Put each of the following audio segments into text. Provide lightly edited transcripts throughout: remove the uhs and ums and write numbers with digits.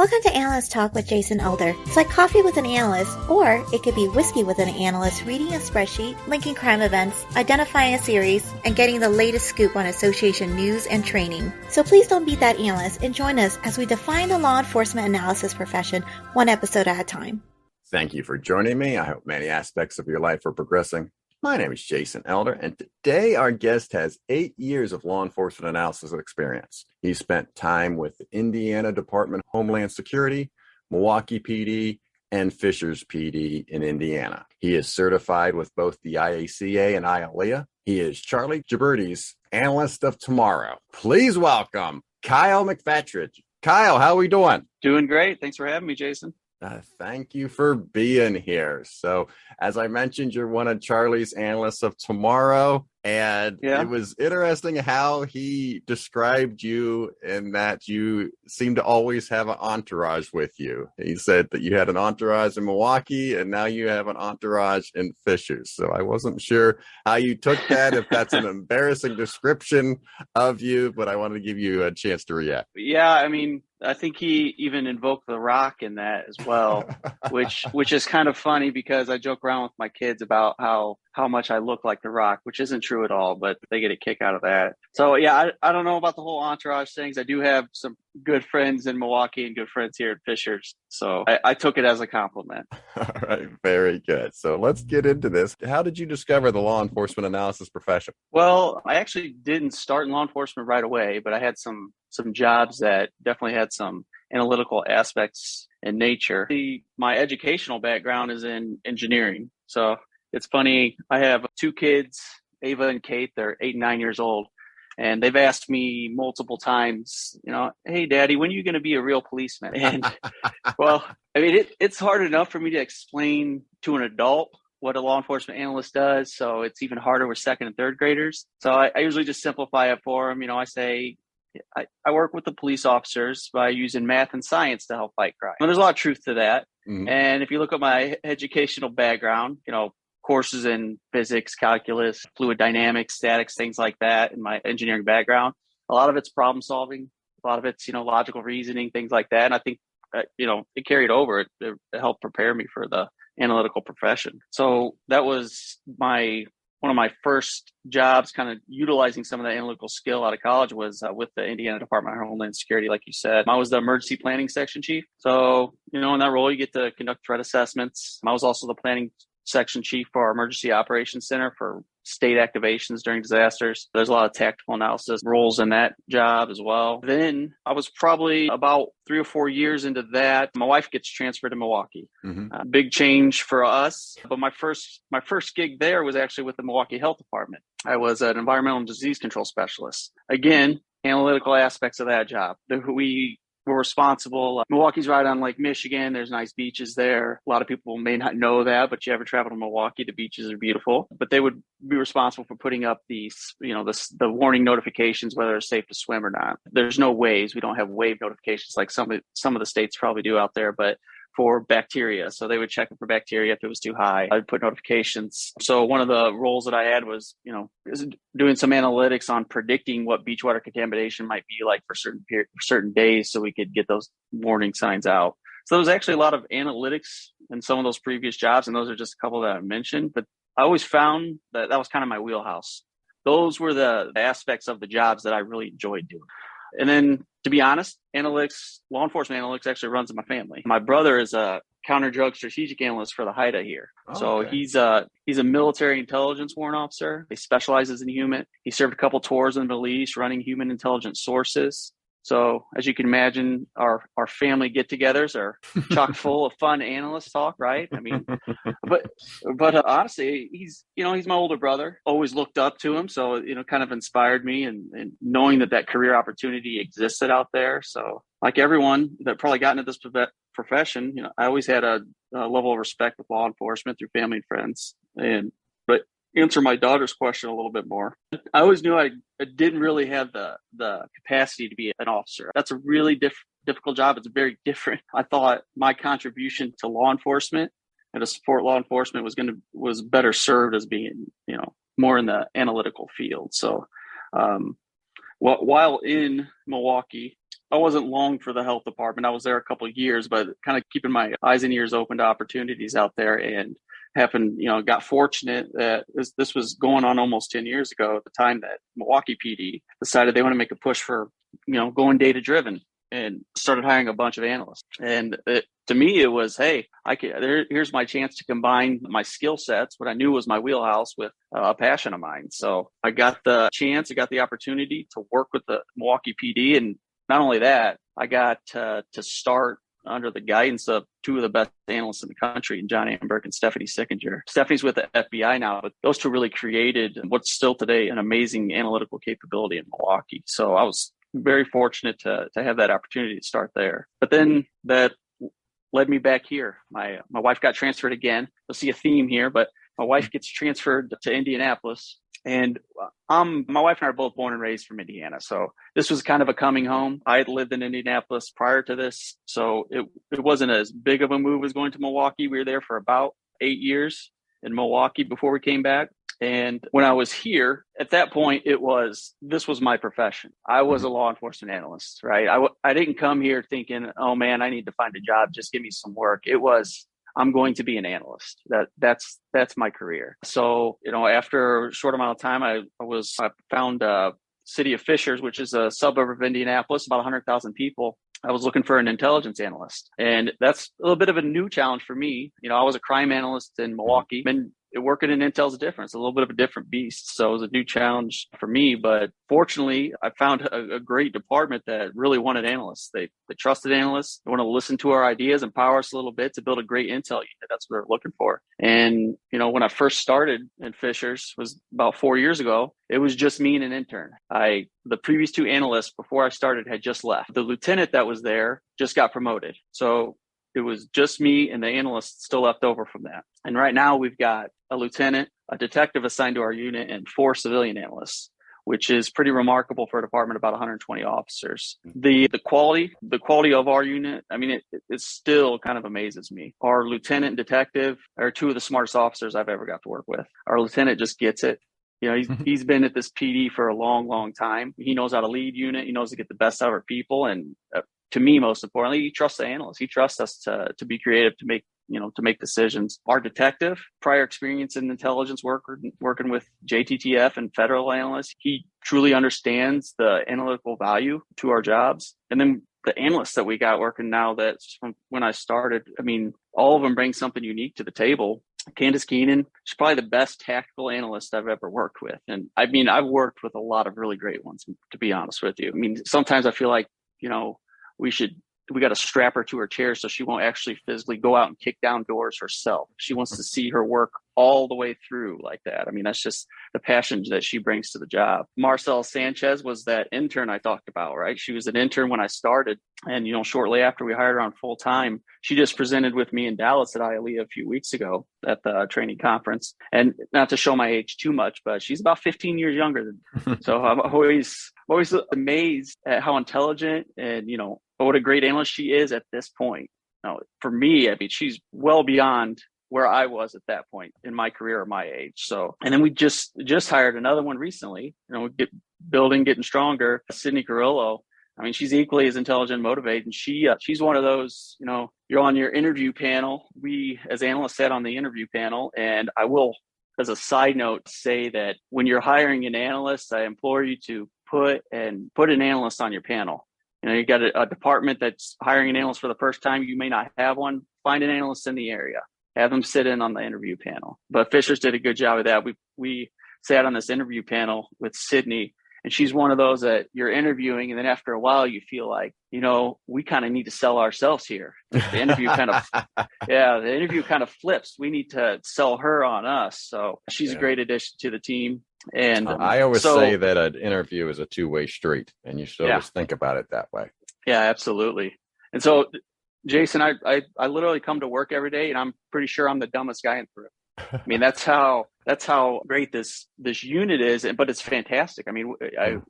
Welcome to Analyst Talk with Jason Elder. It's like coffee with an analyst, or it could be whiskey with an analyst reading a spreadsheet, linking crime events, identifying a series, and getting the latest scoop on association news and training. So please don't beat that analyst and join us as we define the law enforcement analysis profession one episode at a time. Thank you for joining me. I hope many aspects of your life are progressing. My name is Jason Elder, and today our guest has 8 years of law enforcement analysis experience. He spent time with the Indiana Department of Homeland Security, Milwaukee PD, and Fishers PD in Indiana. He is certified with both the IACA and IALEA. He is Charlie Giberti's Analyst of Tomorrow. Please welcome Kyle McFatridge. Kyle, how are we doing? Doing great. Thanks for having me, Jason. Thank you for being here. So, as I mentioned, you're one of Charlie's Analysts of Tomorrow, and It was interesting how he described you in that you seem to always have an entourage with you. He said that you had an entourage in Milwaukee, and now you have an entourage in Fishers. So I wasn't sure how you took that, if that's an embarrassing description of you, but I wanted to give you a chance to react. Yeah, I mean, I think he even invoked The Rock in that as well, which is kind of funny because I joke around with my kids about how much I look like The Rock, which isn't true at all, but they get a kick out of that. So yeah, I don't know about the whole entourage things. I do have some good friends in Milwaukee and good friends here at Fishers. So I took it as a compliment. All right, very good. So let's get into this. How did you discover the law enforcement analysis profession? Well, I actually didn't start in law enforcement right away, but I had some jobs that definitely had some analytical aspects in nature. My educational background is in engineering. So it's funny, I have two kids, Ava and Kate. They're 8 and 9 years old. And they've asked me multiple times, hey, Daddy, when are you going to be a real policeman? And well, I mean, it's hard enough for me to explain to an adult what a law enforcement analyst does. So it's even harder with second and third graders. So I usually just simplify it for them. I say, I work with the police officers by using math and science to help fight crime. And there's a lot of truth to that. Mm-hmm. And if you look at my educational background, courses in physics, calculus, fluid dynamics, statics, things like that in my engineering background, a lot of it's problem solving, a lot of it's, logical reasoning, things like that. And I think, it carried over. It helped prepare me for the analytical profession. So that was one of my first jobs, kind of utilizing some of that analytical skill out of college, was with the Indiana Department of Homeland Security. Like you said, I was the emergency planning section chief. So, in that role, you get to conduct threat assessments. I was also the planning section chief for our Emergency Operations Center for state activations during disasters. There's a lot of tactical analysis roles in that job as well. Then I was probably about 3 or 4 years into that. My wife gets transferred to Milwaukee. Mm-hmm. Big change for us. But my first gig there was actually with the Milwaukee Health Department. I was an environmental and disease control specialist. Again, analytical aspects of that job. We're responsible. Milwaukee's right on Lake Michigan. There's nice beaches there. A lot of people may not know that, but you ever travel to Milwaukee, the beaches are beautiful. But they would be responsible for putting up the warning notifications, whether it's safe to swim or not. There's no waves. We don't have wave notifications like some of the states probably do out there, but for bacteria. So they would check for bacteria if it was too high. I'd put notifications. So one of the roles that I had was, doing some analytics on predicting what beach water contamination might be like for certain days, so we could get those warning signs out. So there was actually a lot of analytics in some of those previous jobs, and those are just a couple that I mentioned. But I always found that was kind of my wheelhouse. Those were the aspects of the jobs that I really enjoyed doing. And then, to be honest, law enforcement analytics actually runs in my family. My brother is a counter-drug strategic analyst for the HIDA here. So okay. He's a military intelligence warrant officer. He specializes in human. He served a couple tours in the Middle East running human intelligence sources. So as you can imagine, our family get-togethers are chock full of fun analyst talk, right? I mean, but honestly, he's my older brother. Always looked up to him, so kind of inspired me, and knowing that career opportunity existed out there. So like everyone that probably got into this profession, I always had a level of respect with law enforcement through family and friends. But answer my daughter's question a little bit more. I always knew I didn't really have the capacity to be an officer. That's a really difficult job. It's very different. I thought my contribution to law enforcement and to support law enforcement was better served as being, more in the analytical field. So while in Milwaukee, I wasn't long for the health department. I was there a couple of years, but kind of keeping my eyes and ears open to opportunities out there, and got fortunate that this was going on almost 10 years ago at the time that Milwaukee PD decided they want to make a push for, going data driven, and started hiring a bunch of analysts. And to me, it was, hey, here's my chance to combine my skill sets, what I knew was my wheelhouse, with a passion of mine. So I got the chance, I got the opportunity to work with the Milwaukee PD. And not only that, I got to start under the guidance of two of the best analysts in the country, John Amberg and Stephanie Sickinger. Stephanie's with the FBI now, but those two really created what's still today an amazing analytical capability in Milwaukee. So I was very fortunate to have that opportunity to start there. But then that led me back here. My wife got transferred again. You'll see a theme here, but my wife gets transferred to Indianapolis. And my wife and I are both born and raised from Indiana. So this was kind of a coming home. I had lived in Indianapolis prior to this, so it wasn't as big of a move as going to Milwaukee. We were there for about 8 years in Milwaukee before we came back. And when I was here, at that point, this was my profession. I was a law enforcement analyst, right? I didn't come here thinking, oh man, I need to find a job. Just give me some work. It was, I'm going to be an analyst. That's my career. So, after a short amount of time, I found city of Fishers, which is a suburb of Indianapolis, about 100,000 people. I was looking for an intelligence analyst. And that's a little bit of a new challenge for me. I was a crime analyst in Milwaukee, and working in intel is different. It's a little bit of a different beast. So it was a new challenge for me. But fortunately, I found a great department that really wanted analysts. They trusted analysts. They want to listen to our ideas, empower us a little bit to build a great intel unit. That's what they're looking for. And, when I first started in Fishers was about 4 years ago, it was just me and an intern. The previous two analysts before I started had just left. The lieutenant that was there just got promoted. So it was just me and the analyst still left over from that. And right now we've got a lieutenant, a detective assigned to our unit, and 4 civilian analysts, which is pretty remarkable for a department of about 120 officers. The quality of our unit, it still kind of amazes me. Our lieutenant and detective are two of the smartest officers I've ever got to work with. Our lieutenant just gets it. He's been at this PD for a long, long time. He knows how to lead unit. He knows to get the best out of our people. And to me, most importantly, he trusts the analysts. He trusts us to be creative, to make decisions. Our detective, prior experience in intelligence work, working with JTTF and federal analysts, he truly understands the analytical value to our jobs. And then the analysts that we got working now, that's from when I started, all of them bring something unique to the table. Candace Keenan, she's probably the best tactical analyst I've ever worked with. And I've worked with a lot of really great ones, to be honest with you. Sometimes I feel like, we got to strap her to her chair so she won't actually physically go out and kick down doors herself. She wants to see her work all the way through like that. That's just the passion that she brings to the job. Marcel Sanchez was that intern I talked about, right? She was an intern when I started. And, shortly after we hired her on full time, she just presented with me in Dallas at ILE a few weeks ago at the training conference. And not to show my age too much, but she's about 15 years younger than me. So I'm always amazed at how intelligent and, what a great analyst she is at this point. For me, she's well beyond where I was at that point in my career or my age. So, and then we just hired another one recently, getting stronger, Sydney Carrillo. She's equally as intelligent and motivated. And she's one of those, you're on your interview panel. We as analysts sat on the interview panel, and I will, as a side note, say that when you're hiring an analyst, I implore you to put an analyst on your panel. You got a department that's hiring an analyst for the first time. You may not have one. Find an analyst in the area. Have them sit in on the interview panel. But Fishers did a good job of that. We sat on this interview panel with Sydney, and she's one of those that you're interviewing, and then after a while you feel like, we kind of need to sell ourselves here. The interview kind of flips. We need to sell her on us. So she's a great addition to the team. And I always say that an interview is a two-way street, and you should always think about it that way. Yeah, absolutely. And so, Jason, I literally come to work every day, and I'm pretty sure I'm the dumbest guy in the room. That's how great this unit is, but it's fantastic.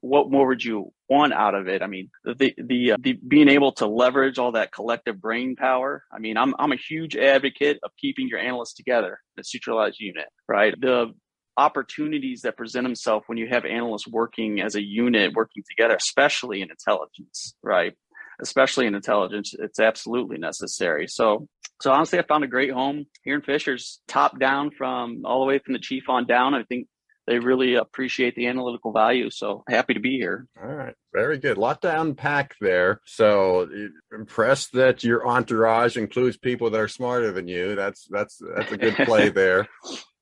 What more would you want out of it? The being able to leverage all that collective brain power. I'm a huge advocate of keeping your analysts together, the centralized unit, right? The opportunities that present themselves when you have analysts working as a unit, working together, especially in intelligence, right? especially in intelligence, it's absolutely necessary. So honestly, I found a great home here in Fishers, top down from all the way from the chief on down. I think they really appreciate the analytical value. So happy to be here. All right. Very good. A lot to unpack there. So impressed that your entourage includes people that are smarter than you. That's a good play there.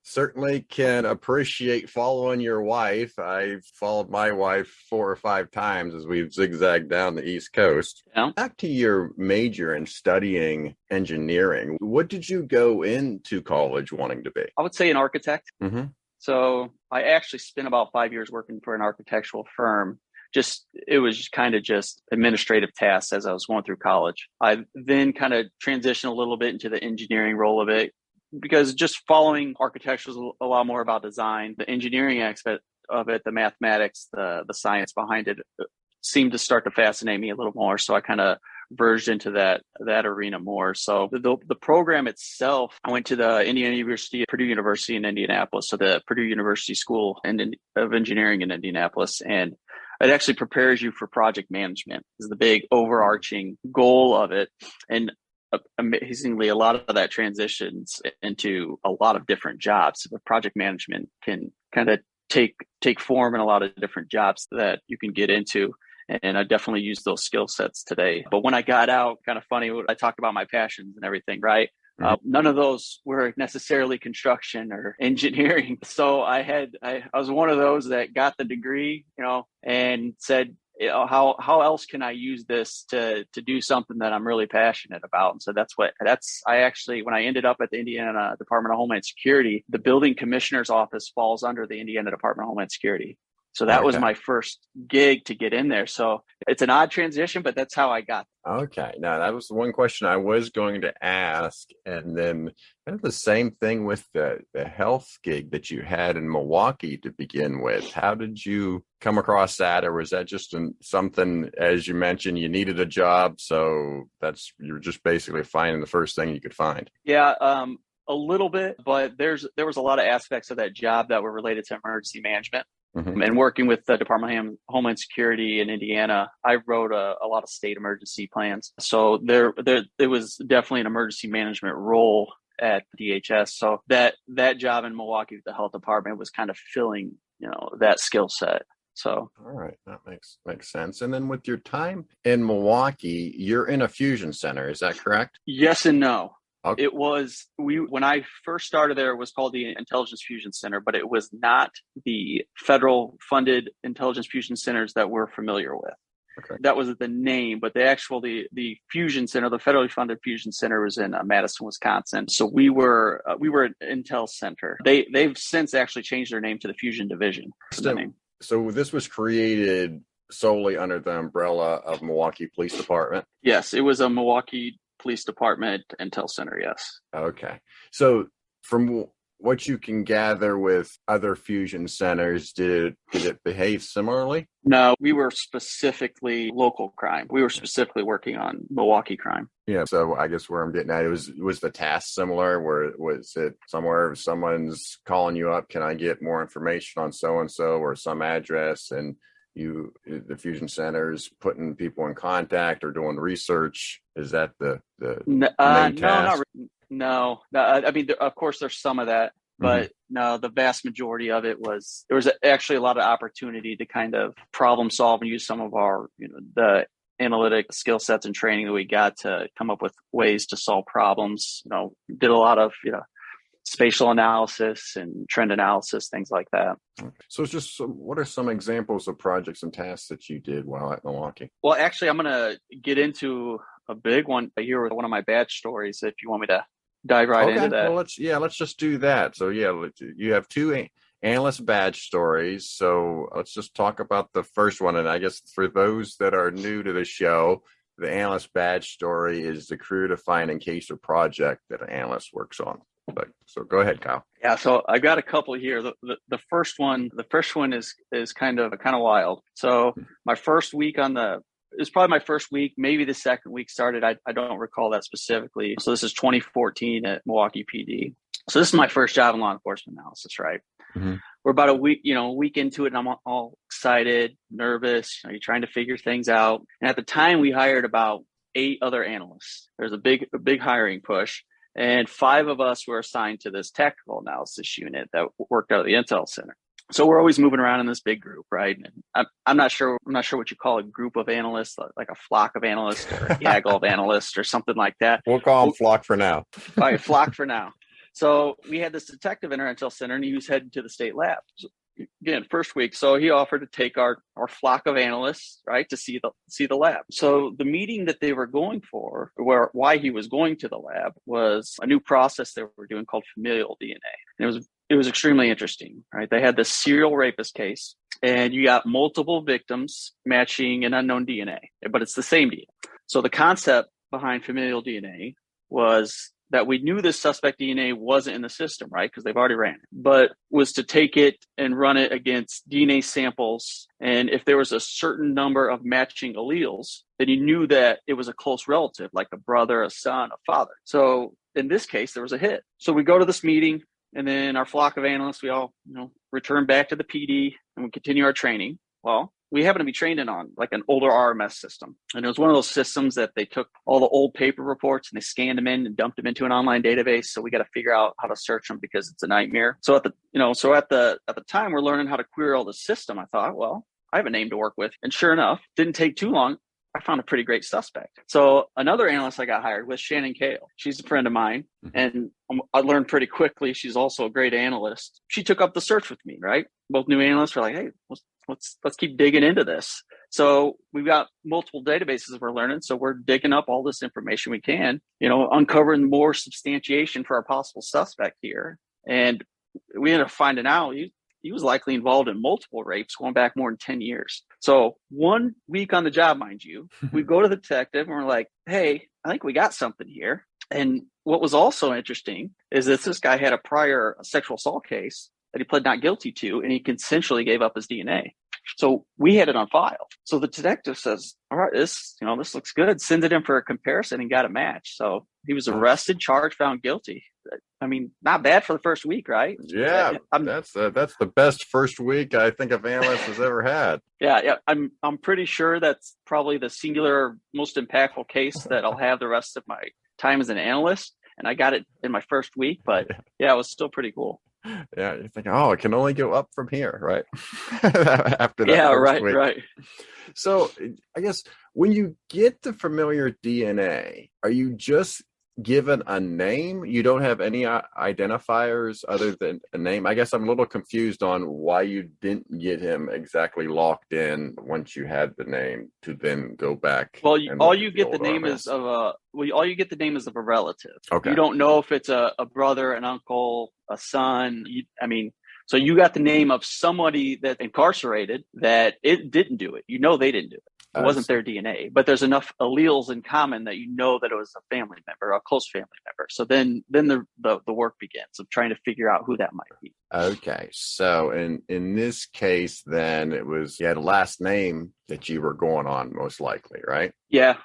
Certainly can appreciate following your wife. I've followed my wife 4 or 5 times as we've zigzagged down the East Coast. Yeah. Back to your major in studying engineering. What did you go into college wanting to be? I would say an architect. Mm-hmm. So I actually spent about 5 years working for an architectural firm. It was kind of just administrative tasks as I was going through college. I then kind of transitioned a little bit into the engineering role of it, because just following architecture is a lot more about design. The engineering aspect of it, the mathematics, the science behind it seemed to start to fascinate me a little more. So I kind of verged into that arena more. So the program itself, I went to the Indiana University, Purdue University in Indianapolis. So the Purdue University School of Engineering in Indianapolis. And it actually prepares you for project management is the big overarching goal of it. And amazingly, a lot of that transitions into a lot of different jobs. But project management can kind of take form in a lot of different jobs that you can get into. And I definitely use those skill sets today. But when I got out, kind of funny, I talked about my passions and everything, right? None of those were necessarily construction or engineering. So I was one of those that got the degree, and said, how else can I use this to do something that I'm really passionate about? And so I actually, when I ended up at the Indiana Department of Homeland Security, the building commissioner's office falls under the Indiana Department of Homeland Security. So that was my first gig to get in there. So it's an odd transition, but that's how I got there. Okay. Now, that was the one question I was going to ask. And then kind of the same thing with the health gig that you had in Milwaukee to begin with. How did you come across that? Or was that just something, as you mentioned, you needed a job? So you're just basically finding the first thing you could find? Yeah. A little bit, but there was a lot of aspects of that job that were related to emergency management. Mm-hmm. And working with the Department of Homeland Security in Indiana, I wrote a lot of state emergency plans. So there was definitely an emergency management role at DHS. So that job in Milwaukee with the health department was kind of filling, that skill set. So all right, that makes sense. And then with your time in Milwaukee, you're in a fusion center, is that correct? Yes and no. Okay. It was, when I first started there, it was called the Intelligence Fusion Center, but it was not the federal funded intelligence fusion centers that we're familiar with. Okay. That was the name, but the fusion center, the federally funded fusion center was in Madison, Wisconsin. So we were an Intel Center. They've since actually changed their name to the Fusion Division. So this was created solely under the umbrella of Milwaukee Police Department? Yes, it was a Milwaukee Police Department Intel Center, yes. Okay. So from what you can gather with other fusion centers, did it behave similarly? No, we were specifically local crime. We were specifically working on Milwaukee crime. Yeah. So I guess where I'm getting at, was the task similar? Was it somewhere someone's calling you up, can I get more information on so-and-so or some address, and the fusion centers putting people in contact or doing research? Is that the main task? No. I mean, of course, there's some of that, but no, the vast majority of it there was actually a lot of opportunity to kind of problem solve and use some of our, the analytic skill sets and training that we got to come up with ways to solve problems. Did a lot of, spatial analysis and trend analysis, things like that. So what are some examples of projects and tasks that you did while at Milwaukee? Well, actually, I'm going to get into a big one here with one of my badge stories, if you want me to dive right into that. Well, let's just do that. So you have 2 analyst badge stories. So let's just talk about the first one. And I guess for those that are new to the show, the analyst badge story is the career defining case or project that an analyst works on. So go ahead, Kyle. Yeah, so I got a couple here. The first one is kind of wild. So my first week it was probably my first week, maybe the second week started. I don't recall that specifically. So this is 2014 at Milwaukee PD. So this is my first job in law enforcement analysis, right? Mm-hmm. We're about a week into it, and I'm all excited, nervous. You're trying to figure things out. And at the time, we hired about 8 other analysts. There's a big hiring push, and 5 of us were assigned to this tactical analysis unit that worked out of the Intel Center. So we're always moving around in this big group, right? And I'm not sure what you call a group of analysts, like a flock of analysts or a gaggle of analysts or something like that. We'll call them flock for now. All right, flock for now. So we had this detective in our Intel Center, and he was heading to the state lab. So, again, first week. So he offered to take our flock of analysts, right, to see the lab. So the meeting that they were going for, why he was going to the lab, was a new process they were doing called familial DNA. And it was extremely interesting, right? They had this serial rapist case, and you got multiple victims matching an unknown DNA, but it's the same DNA. So the concept behind familial DNA was that we knew this suspect DNA wasn't in the system, right? Because they've already ran it, but was to take it and run it against DNA samples. And if there was a certain number of matching alleles, then you knew that it was a close relative, like a brother, a son, a father. So in this case, there was a hit. So we go to this meeting, and then our flock of analysts, we all, return back to the PD, and we continue our training. Well, we happen to be trained on like an older RMS system. And it was one of those systems that they took all the old paper reports and they scanned them in and dumped them into an online database. So we got to figure out how to search them because it's a nightmare. So at the time we're learning how to query all the system, I thought, well, I have a name to work with. And sure enough, didn't take too long. I found a pretty great suspect. So another analyst I got hired was Shannon Kale. She's a friend of mine. Mm-hmm. And I learned pretty quickly. She's also a great analyst. She took up the search with me, right? Both new analysts were like, hey, let's keep digging into this. So we've got multiple databases we're learning. So we're digging up all this information we can, uncovering more substantiation for our possible suspect here. And we ended up finding out he was likely involved in multiple rapes going back more than 10 years. So 1 week on the job, mind you, we go to the detective and we're like, hey, I think we got something here. And what was also interesting is that this guy had a prior sexual assault case that he pled not guilty to, and he consensually gave up his DNA. So we had it on file. So the detective says, all right, this looks good. Sends it in for a comparison and got a match. So he was arrested, charged, found guilty. I mean, not bad for the first week, right? Yeah, that's the best first week I think of Analyst has ever had. Yeah. I'm pretty sure that's probably the singular most impactful case that I'll have the rest of my time as an analyst. And I got it in my first week, but yeah, it was still pretty cool. Yeah, you think, it can only go up from here, right? After that. Yeah, first week. right. So I guess when you get the familiar DNA, are you just given a name? You don't have any identifiers other than a name? I guess I'm a little confused on why you didn't get him exactly locked in once you had the name to then go back. Well, all you get the name is of a relative. Okay. You don't know if it's a brother, an uncle, a son. So you got the name of somebody that incarcerated that it didn't do it. They didn't do it. It wasn't their DNA, but there's enough alleles in common that that it was a family member, a close family member. So then the work begins of trying to figure out who that might be. Okay. So in this case, then you had a last name that you were going on most likely, right? Yeah.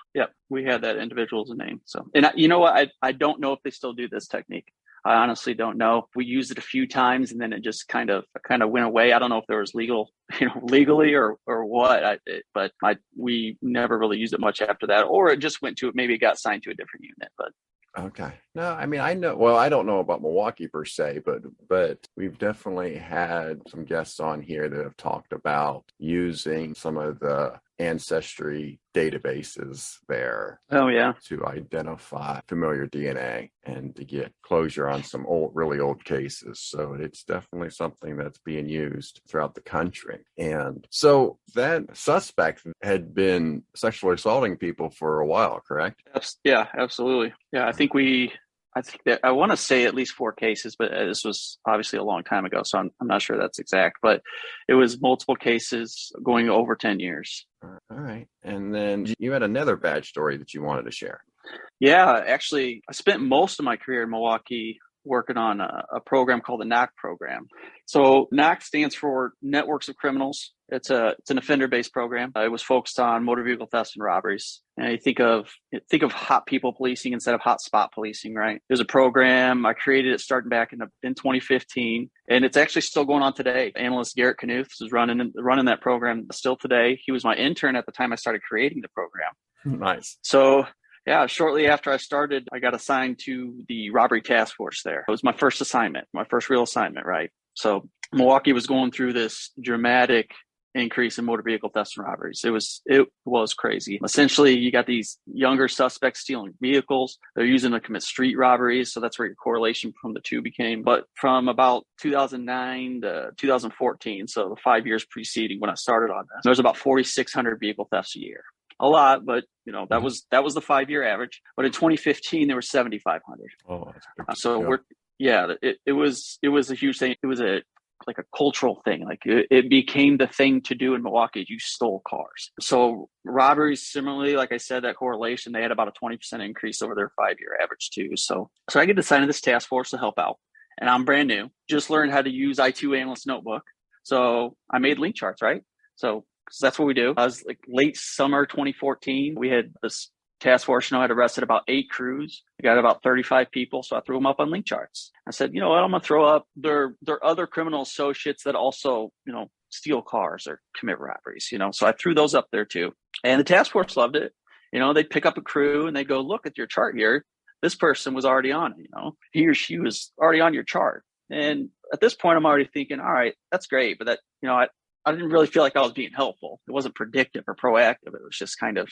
We had that individual's name. So, and you know what? I don't know if they still do this technique. I honestly don't know. We used it a few times and then it just kind of went away. I don't know if there was legally or what, but we never really used it much after that, or it just maybe it got signed to a different unit, but. Okay. No, I know, well, I don't know about Milwaukee per se, but we've definitely had some guests on here that have talked about using some of the ancestry databases there. Oh, yeah. To identify familiar DNA and to get closure on some really old cases. So it's definitely something that's being used throughout the country. And so that suspect had been sexually assaulting people for a while, correct? Yeah, absolutely. Yeah, I think that I want to say at least 4 cases, but this was obviously a long time ago, so I'm not sure that's exact, but it was multiple cases going over 10 years. All right. And then you had another bad story that you wanted to share. Yeah, actually, I spent most of my career in Milwaukee working on a program called the Knack Program. So Knack stands for Networks of Criminals. It's an offender-based program. It was focused on motor vehicle thefts and robberies. And you think of hot people policing instead of hot spot policing, right? There's a program. I created it starting back in 2015, and it's actually still going on today. Analyst Garrett Knuth is running that program still today. He was my intern at the time I started creating the program. Nice. So yeah, shortly after I started, I got assigned to the robbery task force there. It was my first assignment, my first real assignment, right? So Milwaukee was going through this dramatic increase in motor vehicle thefts and robberies. It was crazy. Essentially, you got these younger suspects stealing vehicles. They're using them to commit street robberies. So that's where your correlation from the two became. But from about 2009 to 2014, so the 5 years preceding when I started on this, there's about 4,600 vehicle thefts a year. A lot, but that was the 5-year average. But in 2015, there were 7,500. Oh, that's it was a huge thing. It was like a cultural thing. Like it became the thing to do in Milwaukee. You stole cars. So robberies, similarly, like I said, that correlation, they had about a 20% increase over their 5-year average too. So I get assigned to this task force to help out, and I'm brand new. Just learned how to use I2 Analyst notebook. So I made link charts, right? So that's what we do. I was like late summer 2014. We had this task force, had arrested about 8 crews. We got about 35 people. So I threw them up on link charts. I said, you know what, I'm going to throw up their other criminal associates that also, steal cars or commit robberies, So I threw those up there too. And the task force loved it. They'd pick up a crew and they go, look at your chart here. This person was already on it, he or she was already on your chart. And at this point, I'm already thinking, all right, that's great. But that, I didn't really feel like I was being helpful. It wasn't predictive or proactive. It was just kind of,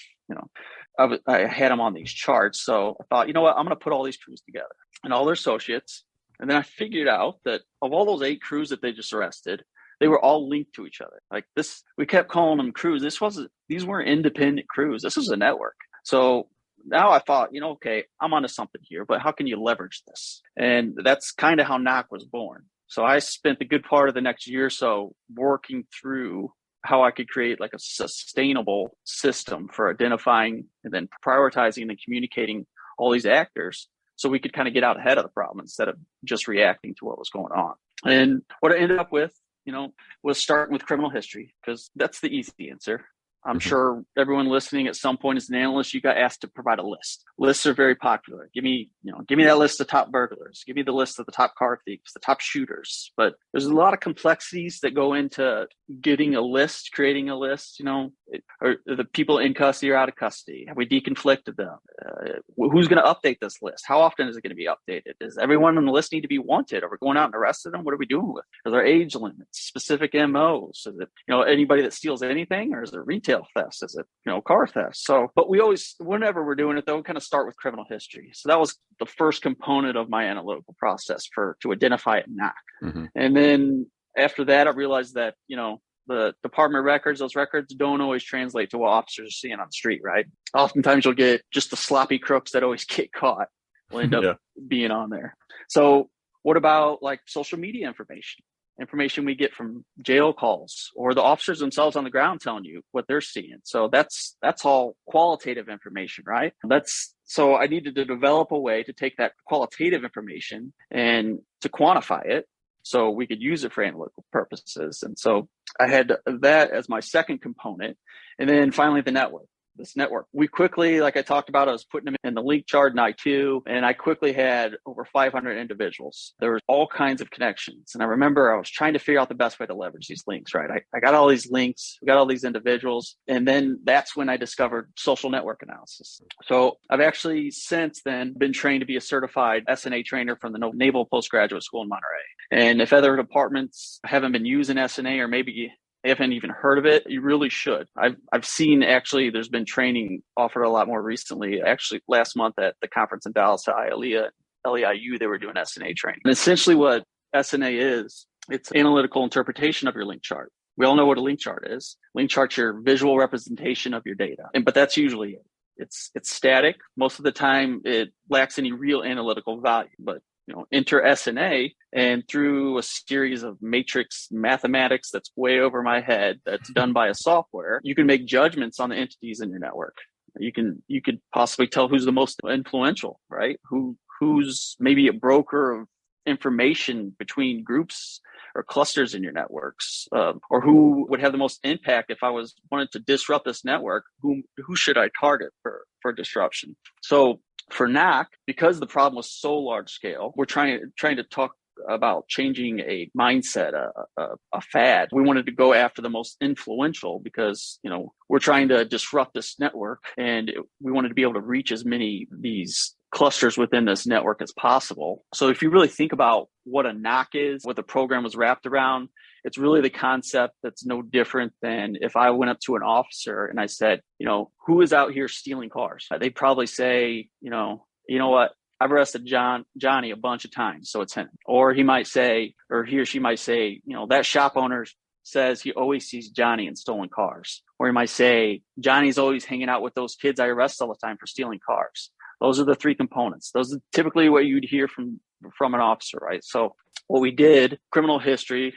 I had them on these charts. So I thought, you know what, I'm going to put all these crews together and all their associates. And then I figured out that of all those 8 crews that they just arrested, they were all linked to each other. Like this, we kept calling them crews. These weren't independent crews. This was a network. So now I thought, okay, I'm onto something here, but how can you leverage this? And that's kind of how Knack was born. So I spent the good part of the next year or so working through how I could create like a sustainable system for identifying and then prioritizing and communicating all these actors so we could kind of get out ahead of the problem instead of just reacting to what was going on. And what I ended up with, was starting with criminal history because that's the easy answer. I'm sure everyone listening at some point as an analyst, you got asked to provide a list. Lists are very popular. Give me that list of top burglars. Give me the list of the top car thieves, the top shooters. But there's a lot of complexities that go into getting a list, creating a list, or the people in custody or out of custody. Have we deconflicted them? Who's going to update this list? How often is it going to be updated? Does everyone on the list need to be wanted? Are we going out and arresting them? What are we doing with? Are there age limits, specific MOs? Is it, anybody that steals anything, or is it retail thefts? Is it, car thefts? So, but we always, whenever we're doing it though, we kind of start with criminal history. So that was the first component of my analytical process to identify it in Knack. And then after that, I realized that, the department records, those records don't always translate to what officers are seeing on the street, right? Oftentimes you'll get just the sloppy crooks that always get caught will end up being on there. So what about like social media information we get from jail calls or the officers themselves on the ground telling you what they're seeing? So that's all qualitative information, right? So I needed to develop a way to take that qualitative information and to quantify it so we could use it for analytical purposes. And so I had that as my second component. And then finally, this network. We quickly, like I talked about, I was putting them in the link chart in I2, and I quickly had over 500 individuals. There was all kinds of connections. And I remember I was trying to figure out the best way to leverage these links, right? I got all these links, we got all these individuals. And then that's when I discovered social network analysis. So I've actually since then been trained to be a certified SNA trainer from the Naval Postgraduate School in Monterey. And if other departments haven't been using SNA or maybe they haven't even heard of it, you really should. I've seen actually there's been training offered a lot more recently. Actually, last month at the conference in Dallas at LEIU, they were doing SNA training. And essentially what SNA is, it's analytical interpretation of your link chart. We all know what a link chart is. Link chart's your visual representation of your data. But that's usually it. It's static. Most of the time, it lacks any real analytical value. But enter SNA, and through a series of matrix mathematics that's way over my head, that's done by a software, you can make judgments on the entities in your network. You could possibly tell who's the most influential, right? Who's maybe a broker of information between groups or clusters in your networks, or who would have the most impact if I wanted to disrupt this network? Who should I target for disruption? So for Knack, because the problem was so large scale, we're trying to talk about changing a mindset, a fad. We wanted to go after the most influential because, we're trying to disrupt this network, and we wanted to be able to reach as many of these clusters within this network as possible. So if you really think about what a knock is, what the program was wrapped around, it's really the concept that's no different than if I went up to an officer and I said, who is out here stealing cars? They'd probably say, you know what? I've arrested Johnny a bunch of times, so it's him. Or he might say, or he or she might say, that shop owner says he always sees Johnny in stolen cars. Or he might say, Johnny's always hanging out with those kids I arrest all the time for stealing cars. Those are the three components. Those are typically what you'd hear from an officer, right? So what we did, criminal history,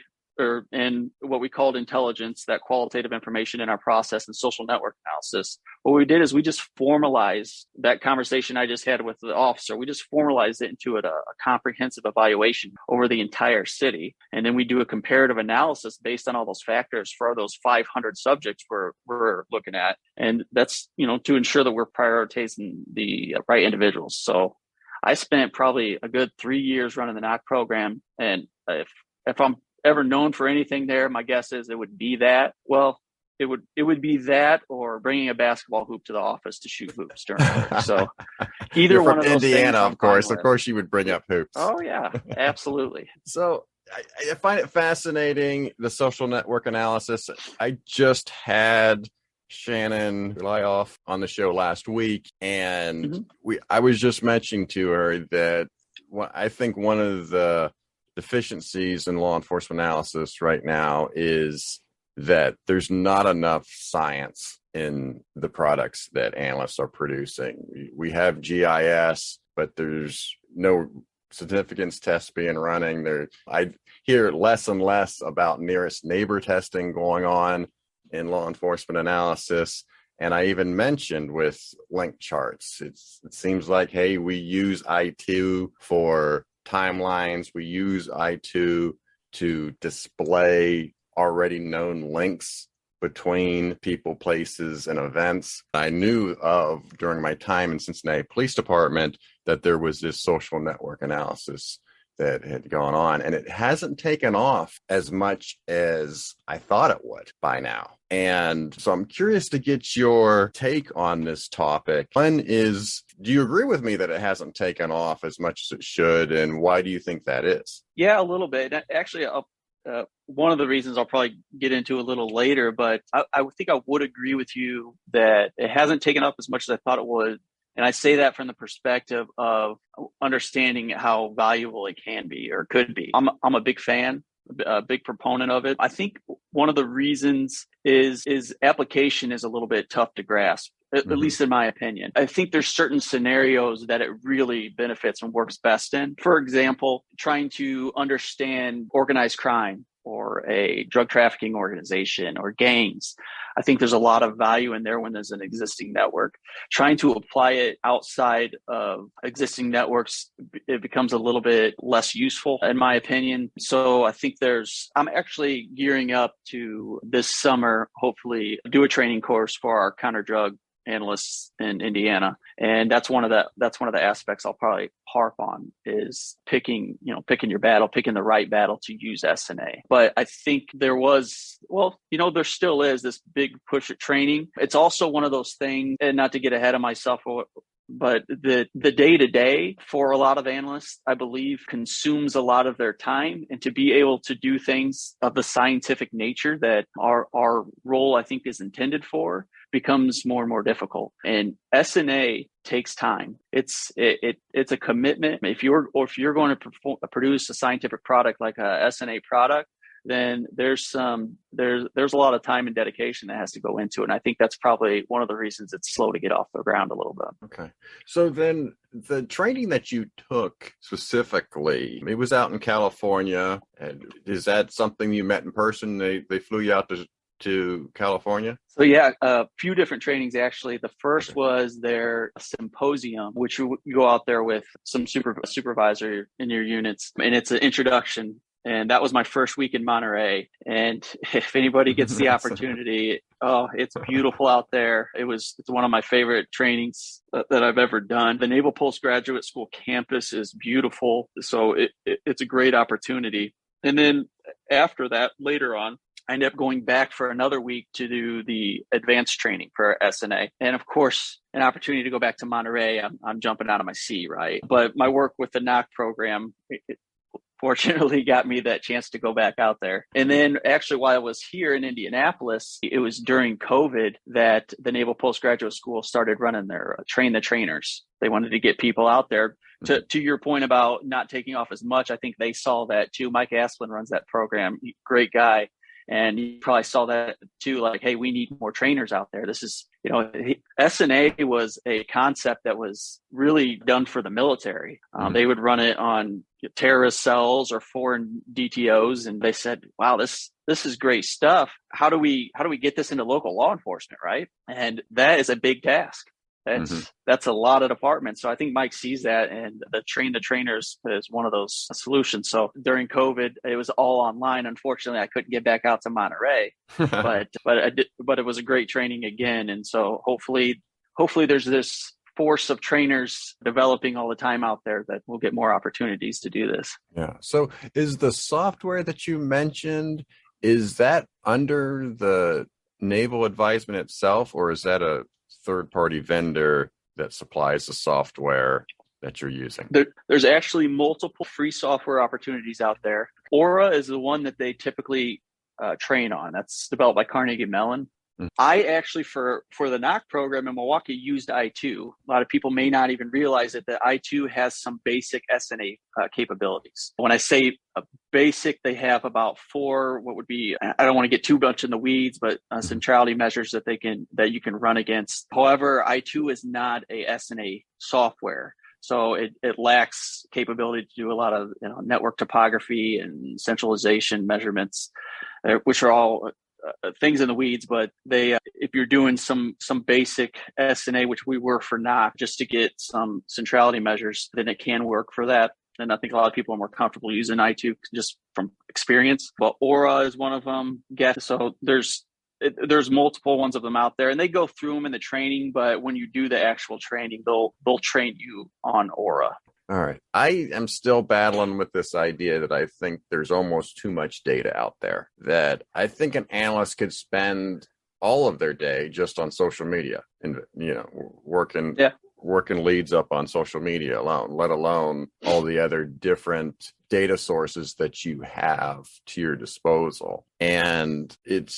and what we called intelligence, that qualitative information in our process, and social network analysis. What we did is we just formalized that conversation I just had with the officer. We just formalized it into a comprehensive evaluation over the entire city. And then we do a comparative analysis based on all those factors for those 500 subjects we're looking at. And that's, to ensure that we're prioritizing the right individuals. So I spent probably a good 3 years running the Knack program. And if I'm ever known for anything there, my guess is it would be that. Well, it would be that, or bringing a basketball hoop to the office to shoot hoops during work. So either You're one from of those Indiana, things, of course you would bring up hoops. Oh yeah, absolutely. So I find it fascinating, the social network analysis. I just had Shannon Lyoff on the show last week, and I was just mentioning to her that I think one of the deficiencies in law enforcement analysis right now is that there's not enough science in the products that analysts are producing. We have GIS, but there's no significance tests being running. I hear less and less about nearest neighbor testing going on in law enforcement analysis. And I even mentioned with link charts, it seems like, hey, we use I2 for timelines. We use I2 to display already known links between people, places, and events. I knew of during my time in Cincinnati Police Department that there was this social network analysis that had gone on, and it hasn't taken off as much as I thought it would by now. And so I'm curious to get your take on this topic. Do you agree with me that it hasn't taken off as much as it should, and why do you think that is? Yeah, a little bit. Actually, one of the reasons I'll probably get into a little later, but I think I would agree with you that it hasn't taken up as much as I thought it would. And I say that from the perspective of understanding how valuable it can be or could be. I'm a big fan, a big proponent of it. I think one of the reasons is application is a little bit tough to grasp, at least in my opinion. I think there's certain scenarios that it really benefits and works best in. For example, trying to understand organized crime or a drug trafficking organization or gangs. I think there's a lot of value in there when there's an existing network. Trying to apply it outside of existing networks, it becomes a little bit less useful, in my opinion. So I think I'm actually gearing up to this summer, hopefully do a training course for our counter drug analysts in Indiana. And that's one of the aspects I'll probably harp on is picking your battle, picking the right battle to use SNA. But I think there still is this big push at training. It's also one of those things, and not to get ahead of myself, but the day-to-day for a lot of analysts, I believe, consumes a lot of their time. And to be able to do things of the scientific nature that our role, I think, is intended for, becomes more and more difficult. And SNA takes time. It's a commitment. If you're going to produce a scientific product like a SNA product, then there's a lot of time and dedication that has to go into it. And I think that's probably one of the reasons it's slow to get off the ground a little bit. Okay. So then the training that you took specifically, it was out in California. And is that something you met in person? They flew you out to California? So yeah, a few different trainings actually. The first was their symposium, which you go out there with some supervisor in your units, and it's an introduction And that was my first week in Monterey. And if anybody gets the opportunity, it's beautiful out there. It's one of my favorite trainings that I've ever done. The Naval Postgraduate School campus is beautiful. So it's a great opportunity. And then after that, later on, I ended up going back for another week to do the advanced training for SNA. And of course, an opportunity to go back to Monterey, I'm jumping out of my seat, right? But my work with the Knack program, fortunately got me that chance to go back out there. And then actually while I was here in Indianapolis, it was during COVID that the Naval Postgraduate School started running their Train the Trainers. They wanted to get people out there. To your point about not taking off as much, I think they saw that too. Mike Asplin runs that program. Great guy. And you probably saw that too, like, hey, we need more trainers out there. This is, SNA was a concept that was really done for the military. They would run it on terrorist cells or foreign DTOs. And they said, wow, this is great stuff. How do we get this into local law enforcement, right? And that is a big task. That's a lot of departments. So I think Mike sees that, and the Train the Trainers is one of those solutions. So during COVID, it was all online. Unfortunately, I couldn't get back out to Monterey, but it was a great training again. And so hopefully there's this force of trainers developing all the time out there that we'll get more opportunities to do this. Yeah. So is the software that you mentioned, is that under the Naval Advisement itself, or is that a third-party vendor that supplies the software that you're using? There's actually multiple free software opportunities out there. Aura is the one that they typically train on. That's developed by Carnegie Mellon. I actually, for the Knack program in Milwaukee, used I2. A lot of people may not even realize it, that I2 has some basic SNA capabilities. When I say basic, they have about 4, what would be, I don't want to get too much in the weeds, but centrality measures that you can run against. However, I2 is not a SNA software. So it lacks capability to do a lot of network topography and centralization measurements, which are all things in the weeds, but they, if you're doing some basic SNA, which we were for Knack, just to get some centrality measures, then it can work for that. And I think a lot of people are more comfortable using I2 just from experience. But Aura is one of them. So there's multiple ones of them out there, and they go through them in the training. But when you do the actual training, they'll train you on Aura. All right. I am still battling with this idea that I think there's almost too much data out there, that I think an analyst could spend all of their day just on social media and, working leads up on social media alone, let alone all the other different data sources that you have to your disposal. And it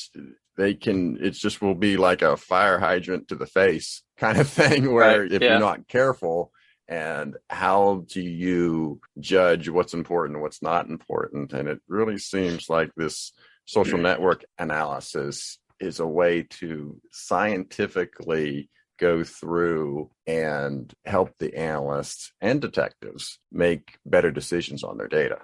just will be like a fire hydrant to the face kind of thing, where if you're not careful. And how do you judge what's important and what's not important? And it really seems like this social network analysis is a way to scientifically go through and help the analysts and detectives make better decisions on their data.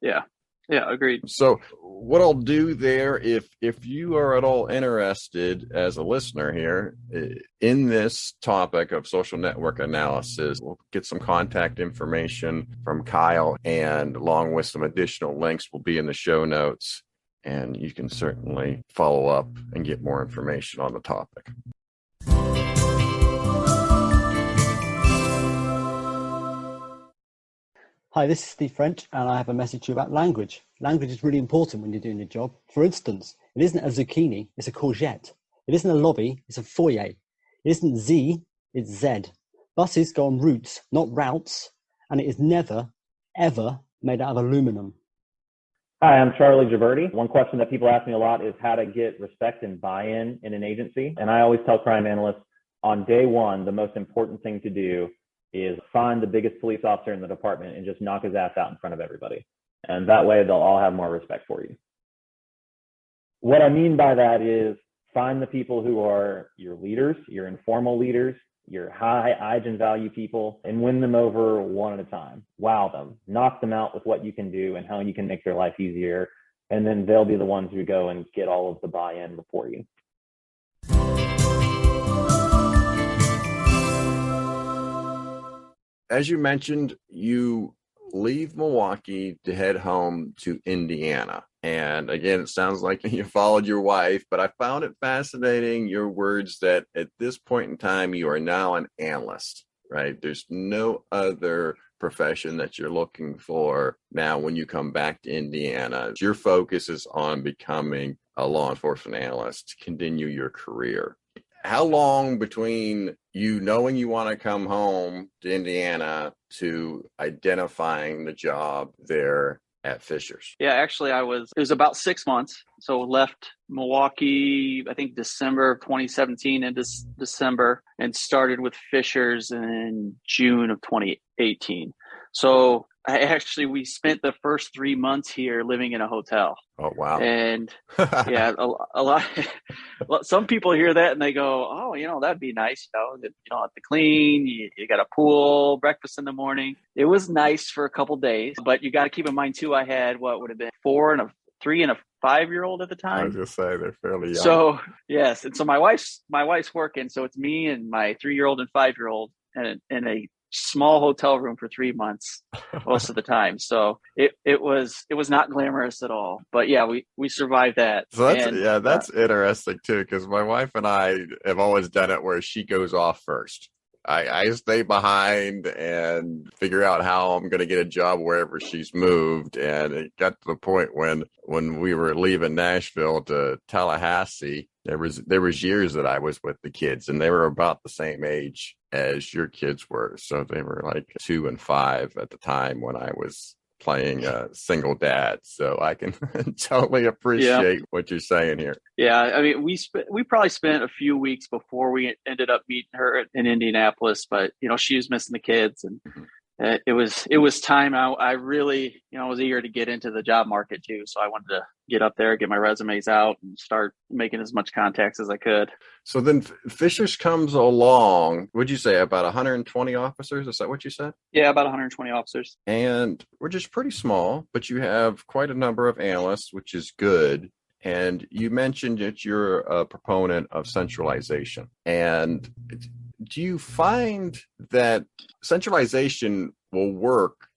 Yeah, agreed. So what I'll do there, if you are at all interested as a listener here in this topic of social network analysis, we'll get some contact information from Kyle, and along with some additional links will be in the show notes, and you can certainly follow up and get more information on the topic. Hi, this is Steve French, and I have a message to you about language. Language is really important when you're doing your job. For instance, it isn't a zucchini, it's a courgette. It isn't a lobby, it's a foyer. It isn't Z, it's Z. Buses go on routes, not routes, and it is never, ever made out of aluminum. Hi, I'm Charlie Giberti. One question that people ask me a lot is how to get respect and buy-in in an agency. And I always tell crime analysts, on day one, the most important thing to do is find the biggest police officer in the department and just knock his ass out in front of everybody. And that way they'll all have more respect for you. What I mean by that is find the people who are your leaders, your informal leaders, your high IGEN value people, and win them over one at a time. Wow them, knock them out with what you can do and how you can make their life easier. And then they'll be the ones who go and get all of the buy-in before you. As you mentioned, you leave Milwaukee to head home to Indiana. And again, it sounds like you followed your wife, but I found it fascinating, your words that at this point in time, you are now an analyst, right? There's no other profession that you're looking for now when you come back to Indiana. Your focus is on becoming a law enforcement analyst to continue your career. How long between you knowing you want to come home to Indiana to identifying the job there at Fisher's? Yeah, actually, it was about 6 months. So left Milwaukee, I think December of 2017 into December, and started with Fisher's in June of 2018. So we spent the first 3 months here living in a hotel. Oh, wow. And yeah, a lot, some people hear that and they go, oh, that'd be nice. You don't have to clean. You got a pool, breakfast in the morning. It was nice for a couple days, but you got to keep in mind too, I had what would have been 3 and a 5-year-old at the time. I was just say they're fairly young. So yes. And so my wife's working. So it's me and my 3-year-old and 5-year-old in a small hotel room for 3 months most of the time. So it was not glamorous at all, but yeah, we survived that. So that's interesting too, because my wife and I have always done it where she goes off first. I stay behind and figure out how I'm going to get a job wherever she's moved. And it got to the point when we were leaving Nashville to Tallahassee, there was years that I was with the kids, and they were about the same age as your kids were. So they were like 2 and 5 at the time when I was playing a single dad. So I can totally appreciate what you're saying here. Yeah. I mean, we probably spent a few weeks before we ended up meeting her in Indianapolis, but she was missing the kids, and it was time. I really, was eager to get into the job market too. So I wanted to get up there, get my resumes out, and start making as much contacts as I could. So then Fisher's comes along, would you say about 120 officers? Is that what you said? Yeah, about 120 officers. And we're just pretty small, but you have quite a number of analysts, which is good. And you mentioned that you're a proponent of centralization. And do you find that centralization will work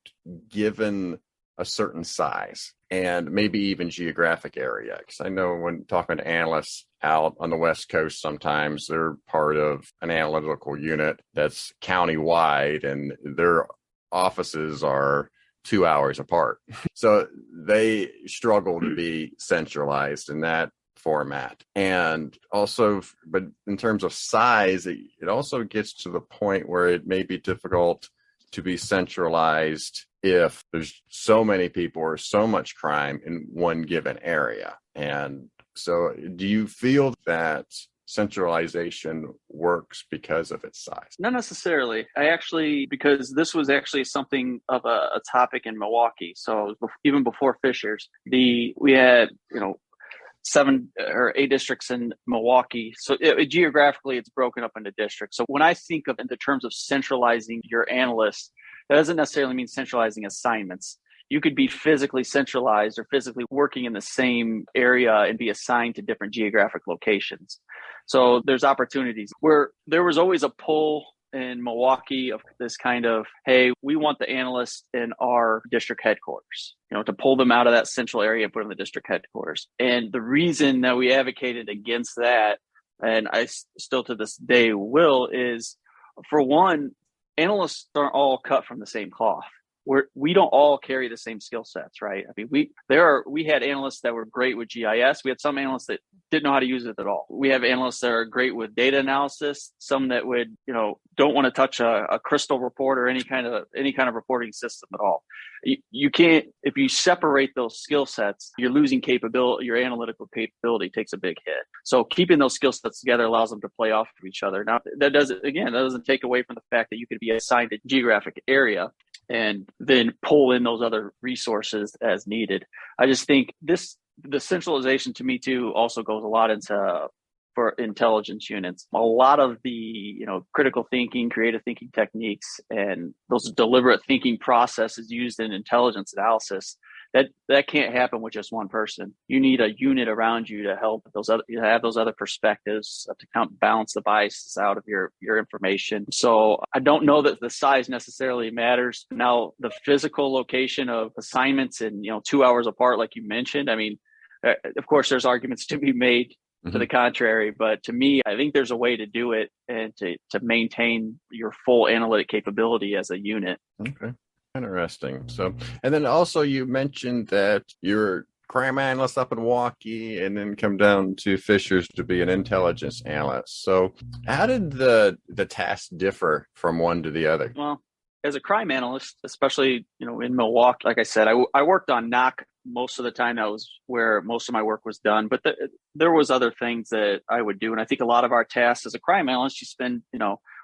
given a certain size and maybe even geographic area? Because I know when talking to analysts out on the West Coast, sometimes they're part of an analytical unit that's county-wide, and their offices are 2 hours apart. So they struggle to be centralized in that format. And also, but in terms of size, it also gets to the point where it may be difficult to be centralized if there's so many people or so much crime in one given area. And so do you feel that centralization works because of its size? Not necessarily. Because this was actually something of a topic in Milwaukee. So even before Fisher's, we had, 7 or 8 districts in Milwaukee. So geographically, it's broken up into districts. So when I think of in the terms of centralizing your analysts, that doesn't necessarily mean centralizing assignments. You could be physically centralized or physically working in the same area and be assigned to different geographic locations. So there's opportunities where there was always a pull in Milwaukee of this kind of, hey, we want the analysts in our district headquarters, to pull them out of that central area and put them in the district headquarters. And the reason that we advocated against that, and I still to this day will, is for one, analysts aren't all cut from the same cloth. We don't all carry the same skill sets, right? I mean, we had analysts that were great with GIS. We had some analysts that didn't know how to use it at all. We have analysts that are great with data analysis. Some that would, don't want to touch a crystal report or any kind of reporting system at all. You can't, if you separate those skill sets, you're losing capability. Your analytical capability takes a big hit. So keeping those skill sets together allows them to play off of each other. Now, that doesn't take away from the fact that you could be assigned a geographic area and then pull in those other resources as needed. I just think the centralization to me too also goes a lot into for intelligence units. A lot of the, critical thinking, creative thinking techniques, and those deliberate thinking processes used in intelligence analysis, that can't happen with just one person. You need a unit around you to help have those other perspectives to balance the biases out of your information. So I don't know that the size necessarily matters. Now, the physical location of assignments and 2 hours apart, like you mentioned, I mean, of course, there's arguments to be made to the contrary, but to me, I think there's a way to do it and to maintain your full analytic capability as a unit. Okay. Interesting. So, and then also you mentioned that you're crime analyst up in Milwaukee and then come down to Fishers to be an intelligence analyst. So how did the tasks differ from one to the other? Well, as a crime analyst, especially, in Milwaukee, like I said, I worked on Knack most of the time. That was where most of my work was done, but there was other things that I would do. And I think a lot of our tasks as a crime analyst, you spend,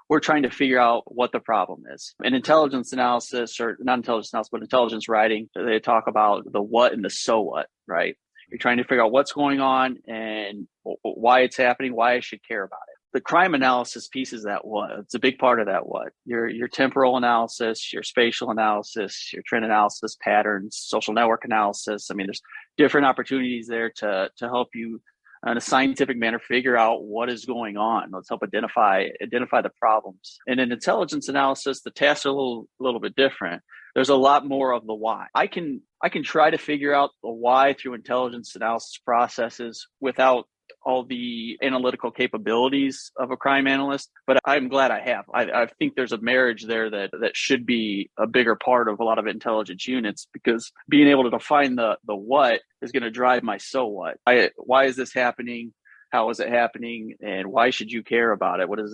we're trying to figure out what the problem is. In intelligence analysis, or not intelligence analysis, but intelligence writing, they talk about the what and the so what, right? You're trying to figure out what's going on and why it's happening, why I should care about it. The crime analysis piece is that what. It's a big part of that what. Your temporal analysis, your spatial analysis, your trend analysis, patterns, social network analysis. I mean, there's different opportunities there to help you in a scientific manner figure out what is going on. Let's help identify the problems. And in intelligence analysis, the tasks are a little bit different. There's a lot more of the why. I can try to figure out the why through intelligence analysis processes without all the analytical capabilities of a crime analyst, but I'm glad I have. I think there's a marriage there that should be a bigger part of a lot of intelligence units, because being able to define the what is going to drive my so what. Why is this happening? How is it happening? And why should you care about it? What does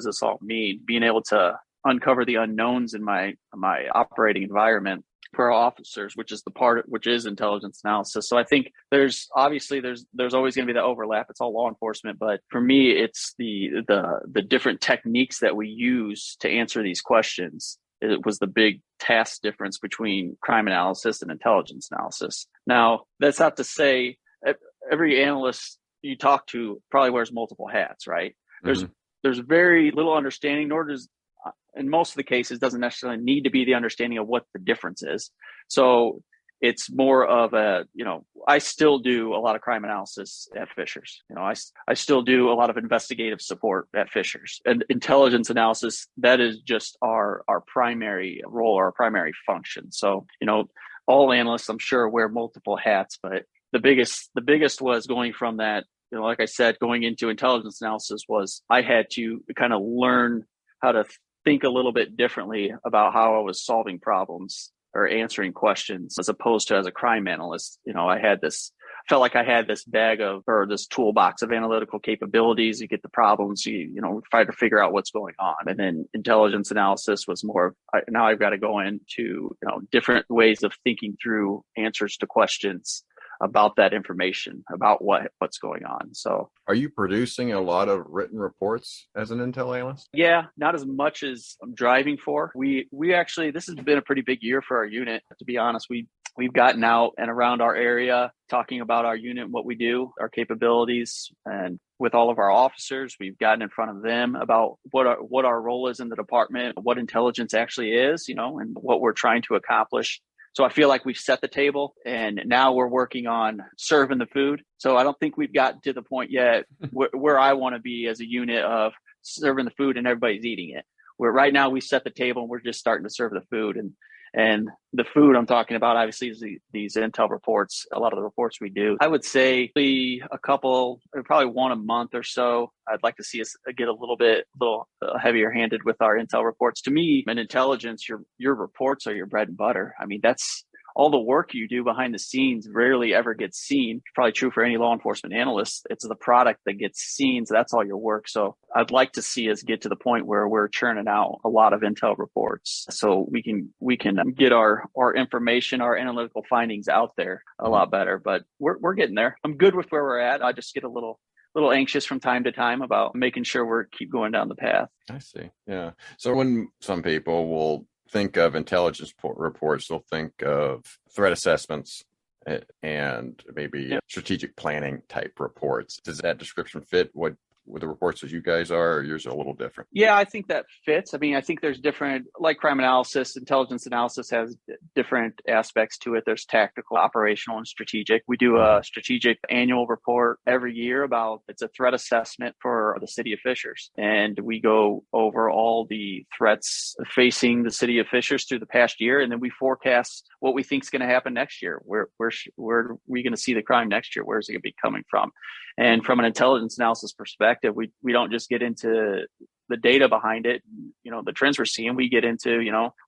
this all mean? Being able to uncover the unknowns in my operating environment for our officers, which is intelligence analysis. So I think there's always going to be the overlap. It's all law enforcement, but for me, it's the different techniques that we use to answer these questions. It was the big task difference between crime analysis and intelligence analysis. Now, that's not to say every analyst you talk to probably wears multiple hats, right? There's very little understanding, nor does, in most of the cases, doesn't necessarily need to be the understanding of what the difference is. So it's more of I still do a lot of crime analysis at Fishers. I still do a lot of investigative support at Fishers. And intelligence analysis, that is just our primary role, or our primary function. So, all analysts, I'm sure, wear multiple hats, but the biggest was going from that, like I said, going into intelligence analysis was I had to kind of learn how to think a little bit differently about how I was solving problems or answering questions, as opposed to as a crime analyst. Felt like I had this this toolbox of analytical capabilities. You get the problems, you try to figure out what's going on. And then intelligence analysis was more of, now I've got to go into, different ways of thinking through answers to questions about that information, about what's going on. So, are you producing a lot of written reports as an intel analyst? Yeah, not as much as I'm driving for. We actually, this has been a pretty big year for our unit. To be honest, we've gotten out and around our area talking about our unit, what we do, our capabilities, and with all of our officers, we've gotten in front of them about what our role is in the department, what intelligence actually is, and what we're trying to accomplish. So I feel like we've set the table, and now we're working on serving the food. So I don't think we've gotten to the point yet where I want to be as a unit of serving the food and everybody's eating it. Where right now we set the table and we're just starting to serve the food. And the food I'm talking about, obviously, is these intel reports. A lot of the reports we do, I would say probably one a month or so. I'd like to see us get a little heavier handed with our intel reports. To me, in intelligence, your reports are your bread and butter. I mean, that's all the work you do behind the scenes rarely ever gets seen. Probably true for any law enforcement analyst. It's the product that gets seen. So that's all your work. So I'd like to see us get to the point where we're churning out a lot of intel reports so we can get our information, our analytical findings out there a lot better. But we're getting there. I'm good with where we're at. I just get a little anxious from time to time about making sure we're keep going down the path. I see. Yeah. So when some people will think of intelligence reports, they'll think of threat assessments and maybe strategic planning type reports. Does that description fit what with the reports as you guys are, or yours are a little different? Yeah, I think that fits. I mean, I think there's different, like crime analysis, intelligence analysis has different aspects to it. There's tactical, operational, and strategic. We do a strategic annual report every year it's a threat assessment for the city of Fishers. And we go over all the threats facing the city of Fishers through the past year. And then we forecast what we think is going to happen next year. Where are we going to see the crime next year? Where is it going to be coming from? And from an intelligence analysis perspective, we don't just get into the data behind it, the trends we're seeing. We get into,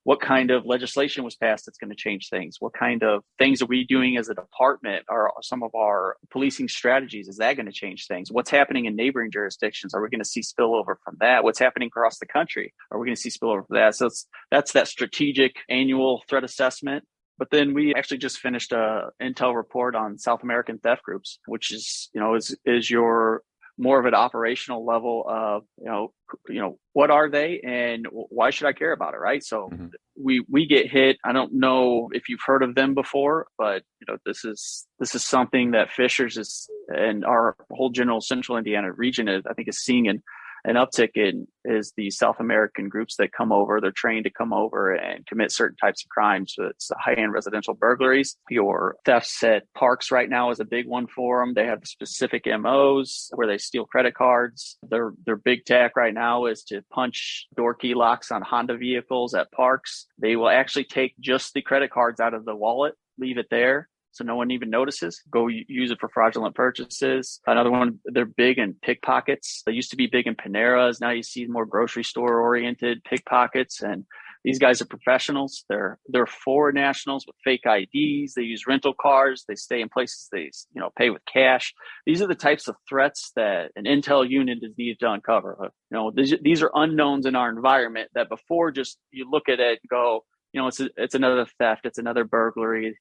what kind of legislation was passed that's going to change things. What kind of things are we doing as a department, or some of our policing strategies? Is that going to change things? What's happening in neighboring jurisdictions? Are we going to see spillover from that? What's happening across the country? Are we going to see spillover from that? So that's that strategic annual threat assessment. But then we actually just finished a intel report on South American theft groups, which is your more of an operational level of, what are they and why should I care about it? Right. So we get hit. I don't know if you've heard of them before, but this is something that Fishers is, and our whole general central Indiana region is seeing an uptick in is the South American groups that come over. They're trained to come over and commit certain types of crimes. So it's high-end residential burglaries. Your thefts at parks right now is a big one for them. They have specific MOs where they steal credit cards. Their big tack right now is to punch door key locks on Honda vehicles at parks. They will actually take just the credit cards out of the wallet, leave it there, so no one even notices. Go use it for fraudulent purchases. Another one, they're big in pickpockets. They used to be big in Paneras. Now you see more grocery store oriented pickpockets. And these guys are professionals. They're foreign nationals with fake IDs. They use rental cars. They stay in places they pay with cash. These are the types of threats that an intel unit is needed to uncover. These are unknowns in our environment that before just you look at it and go, it's another theft, it's another burglary,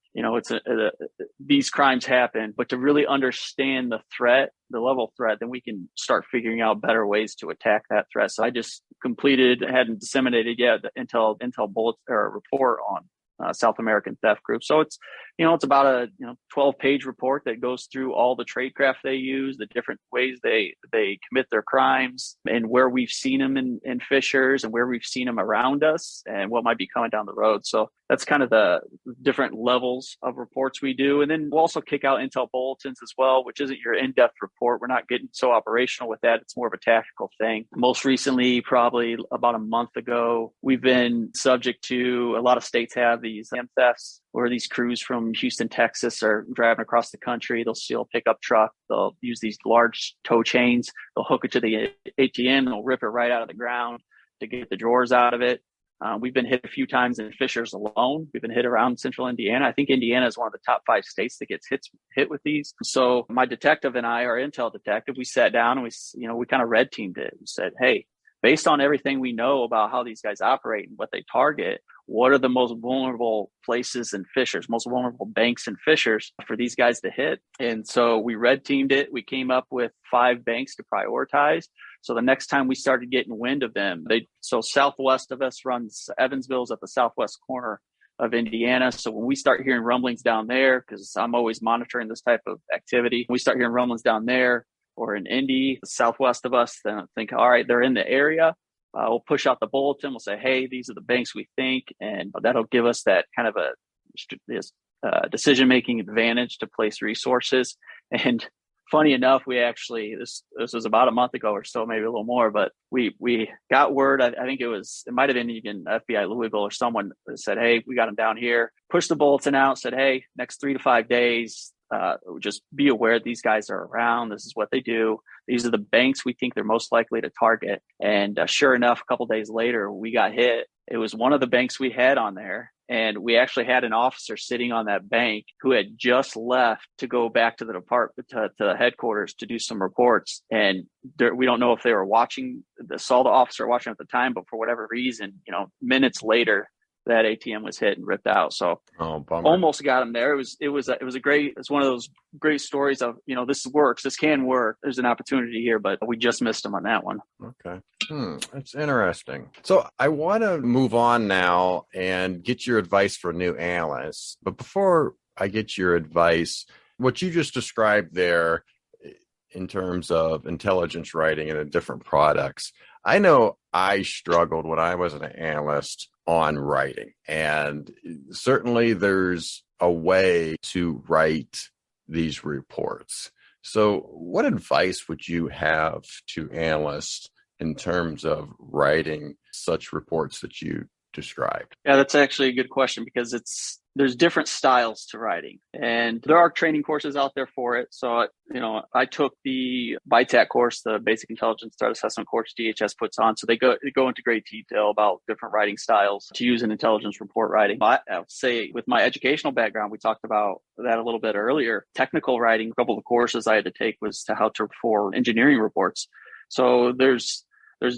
these crimes happen. But to really understand the threat, the level of threat, then we can start figuring out better ways to attack that threat. So I just hadn't disseminated yet the intel bullet or report on South American theft group. So it's about a 12-page report that goes through all the tradecraft they use, the different ways they commit their crimes, and where we've seen them in Fishers and where we've seen them around us and what might be coming down the road. So that's kind of the different levels of reports we do. And then we'll also kick out intel bulletins as well, which isn't your in-depth report. We're not getting so operational with that. It's more of a tactical thing. Most recently, probably about a month ago, we've been subject to, a lot of states have these thefts where these crews from Houston, Texas are driving across the country. They'll steal a pickup truck. They'll use these large tow chains. They'll hook it to the ATM and they'll rip it right out of the ground to get the drawers out of it. We've been hit a few times in Fishers alone. We've been hit around central Indiana. I think Indiana is one of the top 5 states that gets hit with these. So my detective and I, our intel detective, we sat down and we kind of red teamed it. We said, hey, based on everything we know about how these guys operate and what they target, what are the most vulnerable places in Fishers, most vulnerable banks in Fishers for these guys to hit? And so we red teamed it. We came up with 5 banks to prioritize. So the next time we started getting wind of them, so southwest of us runs Evansville's at the southwest corner of Indiana. So when we start hearing rumblings down there, because I'm always monitoring this type of activity, we start hearing rumblings down there or in Indy, southwest of us, then I think, all right, they're in the area. We'll push out the bulletin. We'll say, hey, these are the banks we think, and that'll give us that kind of a decision-making advantage to place resources. And funny enough, we actually, this was about a month ago or so, maybe a little more, but we got word, I think it might have been even FBI Louisville or someone that said, hey, we got them down here, pushed the bulletin out, said, hey, next 3 to 5 days, just be aware these guys are around. This is what they do. These are the banks we think they're most likely to target. And sure enough, a couple of days later, we got hit. It was one of the banks we had on there. And we actually had an officer sitting on that bank who had just left to go back to the department, to the headquarters to do some reports. And we don't know if they were saw the officer watching at the time, but for whatever reason, minutes later, that ATM was hit and ripped out. So almost got him there. It's one of those great stories of, this works, this can work. There's an opportunity here, but we just missed him on that one. Okay. That's interesting. So I want to move on now and get your advice for new analysts. But before I get your advice, what you just described there in terms of intelligence writing and the different products. I know I struggled when I was an analyst on writing, and certainly there's a way to write these reports. So what advice would you have to analysts in terms of writing such reports that you described? Yeah, that's actually a good question, because there's different styles to writing, and there are training courses out there for it. So, I took the BITAC course, the Basic Intelligence Threat Assessment course DHS puts on. So they go into great detail about different writing styles to use in intelligence report writing. I would say with my educational background, we talked about that a little bit earlier. Technical writing, a couple of courses I had to take was for engineering reports. So there's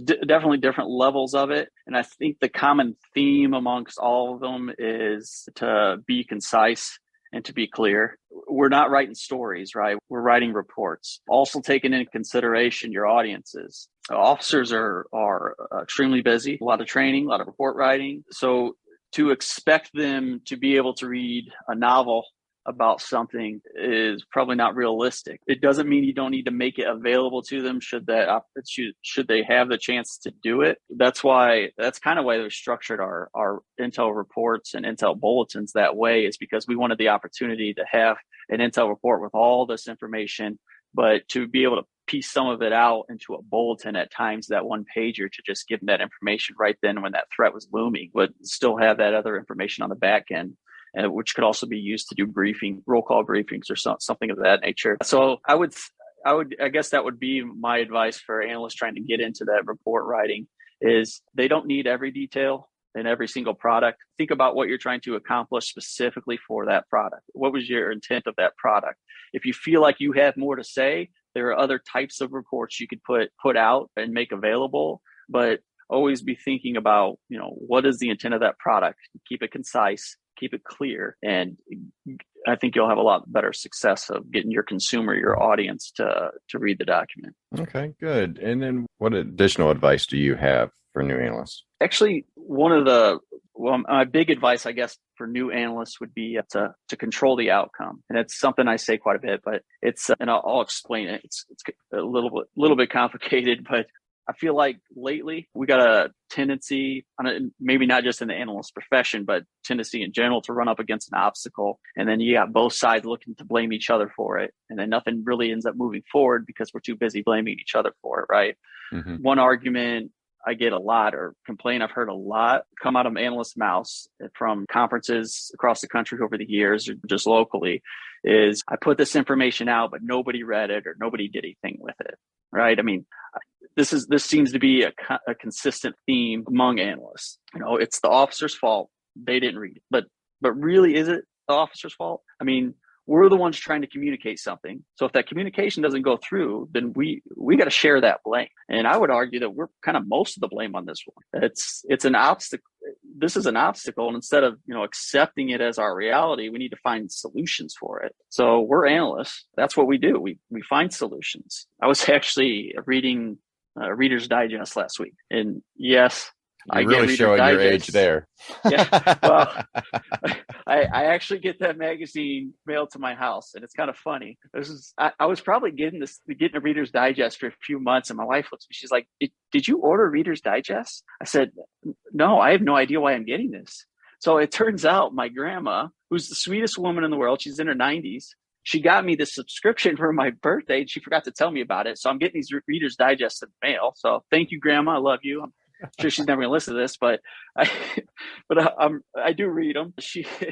definitely different levels of it. And I think the common theme amongst all of them is to be concise and to be clear. We're not writing stories, right? We're writing reports. Also taking into consideration your audiences. Officers are extremely busy, a lot of training, a lot of report writing. So to expect them to be able to read a novel about something is probably not realistic. It doesn't mean you don't need to make it available to them should they have the chance to do it. That's kind of why we structured our intel reports and intel bulletins that way, is because we wanted the opportunity to have an intel report with all this information, but to be able to piece some of it out into a bulletin at times, that one pager, to just give them that information right then when that threat was looming, but still have that other information on the back end, which could also be used to do roll call briefings or something of that nature. So I guess that would be my advice for analysts trying to get into that report writing, is they don't need every detail in every single product. Think about what you're trying to accomplish specifically for that product. What was your intent of that product? If you feel like you have more to say, there are other types of reports you could put out and make available, but always be thinking about, what is the intent of that product? Keep it concise, keep it clear, and I think you'll have a lot better success of getting your consumer, your audience to read the document. Okay, good. And then what additional advice do you have for new analysts? Actually, my big advice, I guess, for new analysts would be to control the outcome. And it's something I say quite a bit, but and I'll explain it. It's a little bit complicated, but I feel like lately we got a tendency, maybe not just in the analyst profession, but tendency in general, to run up against an obstacle. And then you got both sides looking to blame each other for it. And then nothing really ends up moving forward because we're too busy blaming each other for it, right? Mm-hmm. One argument I get a lot, or complaint I've heard a lot come out of analyst mouths from conferences across the country over the years, or just locally, is I put this information out, but nobody read it or nobody did anything with it, right? I mean, this seems to be a consistent theme among analysts. It's the officer's fault. They didn't read it. But really, is it the officer's fault? I mean, we're the ones trying to communicate something. So if that communication doesn't go through, then we got to share that blame. And I would argue that we're kind of most of the blame on this one. It's an obstacle. This is an obstacle. And instead of, accepting it as our reality, we need to find solutions for it. So we're analysts. That's what we do. We find solutions. I was actually reading Reader's Digest last week. And yes, You're really showing your age there. Yeah. Well, I actually get that magazine mailed to my house, and it's kind of funny. I was probably getting a Reader's Digest for a few months, and my wife looks at me. She's like, "Did you order Reader's Digest?" I said, "No, I have no idea why I'm getting this." So it turns out my grandma, who's the sweetest woman in the world, she's in her 90s. She got me this subscription for my birthday, and she forgot to tell me about it. So I'm getting these Reader's Digest in the mail. So thank you, Grandma. I love you. I'm sure she's never going to listen to this, but I do read them.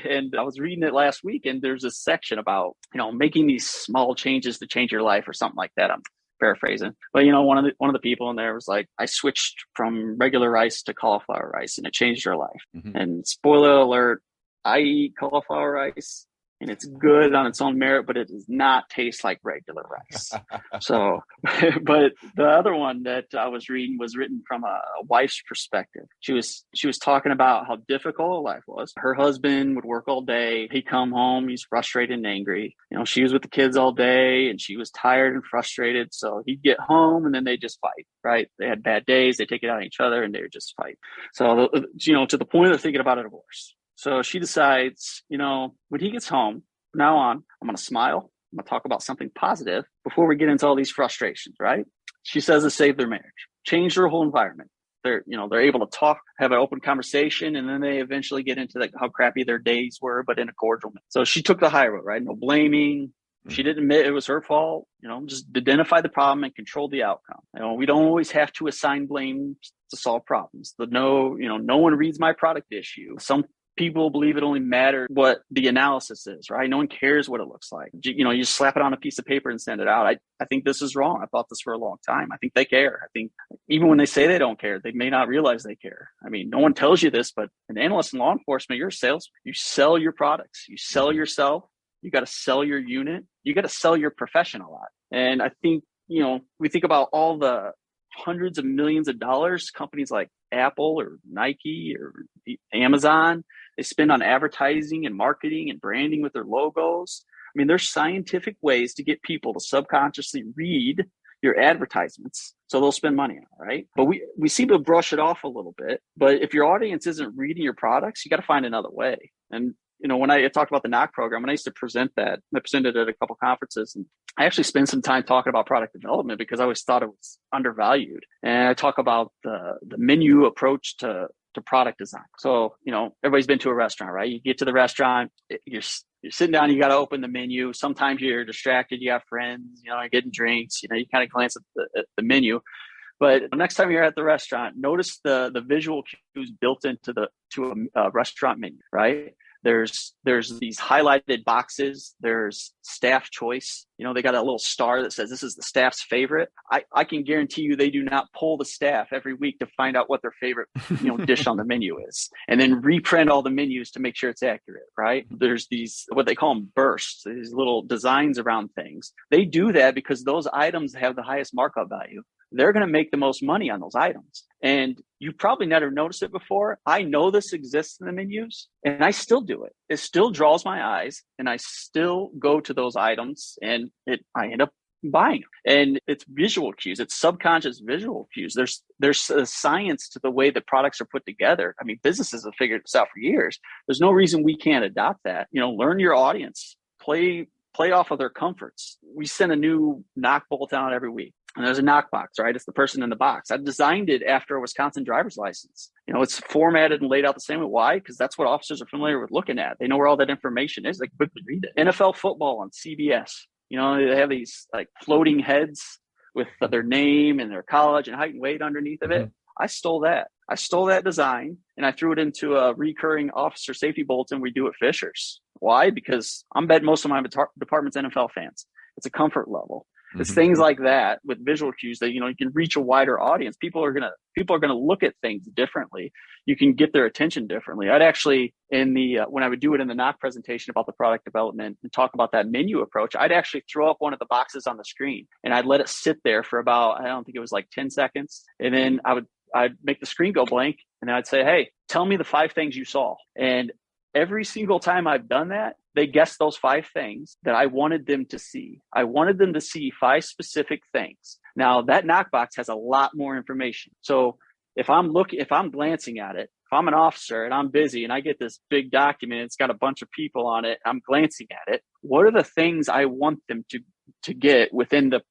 And I was reading it last week, and there's a section about, making these small changes to change your life or something like that. I'm paraphrasing, but one of the people in there was like, I switched from regular rice to cauliflower rice, and it changed her life. Mm-hmm. And spoiler alert, I eat cauliflower rice, and it's good on its own merit, but it does not taste like regular rice. So, but the other one that I was reading was written from a wife's perspective. She was talking about how difficult life was. Her husband would work all day. He'd come home. He's frustrated and angry. She was with the kids all day, and she was tired and frustrated. So he'd get home, and then they just fight, right? They had bad days. They take it out on each other, and they would just fight. So, to the point of thinking about a divorce. So she decides, when he gets home, from now on, I'm going to smile. I'm going to talk about something positive before we get into all these frustrations, right? She says it saved their marriage, changed their whole environment. They're able to talk, have an open conversation, and then they eventually get into how crappy their days were, but in a cordial manner. So she took the high road, right? No blaming. She didn't admit it was her fault. Just identify the problem and control the outcome. We don't always have to assign blame to solve problems. No one reads my product issue. Some people believe it only matters what the analysis is, right? No one cares what it looks like. You slap it on a piece of paper and send it out. I think this is wrong. I thought this for a long time. I think they care. I think even when they say they don't care, they may not realize they care. I mean, no one tells you this, but an analyst in law enforcement, you're a sales. You sell your products. You sell yourself. You got to sell your unit. You got to sell your profession a lot. And I think, we think about all the hundreds of millions of dollars companies like Apple or Nike or Amazon, they spend on advertising and marketing and branding with their logos. I mean, there's scientific ways to get people to subconsciously read your advertisements, so they'll spend money on it, right? But we seem to brush it off a little bit. But if your audience isn't reading your products, you got to find another way. And when I talked about the Knack Program, when I used to present that, I presented at a couple conferences, and I actually spent some time talking about product development because I always thought it was undervalued. And I talk about the menu approach to product design. So, everybody's been to a restaurant, right? You get to the restaurant, you're sitting down, you got to open the menu. Sometimes you're distracted, you have friends, you're getting drinks, you kind of glance at the menu. But next time you're at the restaurant, notice the visual cues built into a restaurant menu, right? There's these highlighted boxes. There's staff choice. They got a little star that says this is the staff's favorite. I can guarantee you they do not poll the staff every week to find out what their favorite dish on the menu is, and then reprint all the menus to make sure it's accurate, right? There's these, what they call them, bursts, these little designs around things. They do that because those items have the highest markup value. They're going to make the most money on those items. And you probably never noticed it before. I know this exists in the menus, and I still do it. It still draws my eyes, and I still go to those items, and I end up buying them. And it's visual cues. It's subconscious visual cues. There's a science to the way that products are put together. I mean, businesses have figured this out for years. There's no reason we can't adopt that. Learn your audience. Play off of their comforts. We send a new knock bulletin out every week. And there's a knock box, right? It's the person in the box. I designed it after a Wisconsin driver's license. It's formatted and laid out the same way. Why? Because that's what officers are familiar with looking at. They know where all that information is. They can quickly read it. NFL football on CBS. They have these like floating heads with their name and their college and height and weight underneath of it. I stole that. I stole that design and I threw it into a recurring officer safety bulletin we do at Fisher's. Why? Because I'm betting most of my department's NFL fans. It's a comfort level. It's things like that with visual cues that, you can reach a wider audience. People are going to look at things differently. You can get their attention differently. I'd actually, when I would do it in the Knack presentation about the product development and talk about that menu approach, I'd actually throw up one of the boxes on the screen and I'd let it sit there for about, I don't think it was like 10 seconds. And then I'd make the screen go blank and I'd say, hey, tell me the 5 things you saw. And every single time I've done that, they guessed those 5 things that I wanted them to see. I wanted them to see 5 specific things. Now that knock box has a lot more information. So if I'm glancing at it, if I'm an officer and I'm busy and I get this big document, it's got a bunch of people on it, I'm glancing at it. What are the things I want them to get within the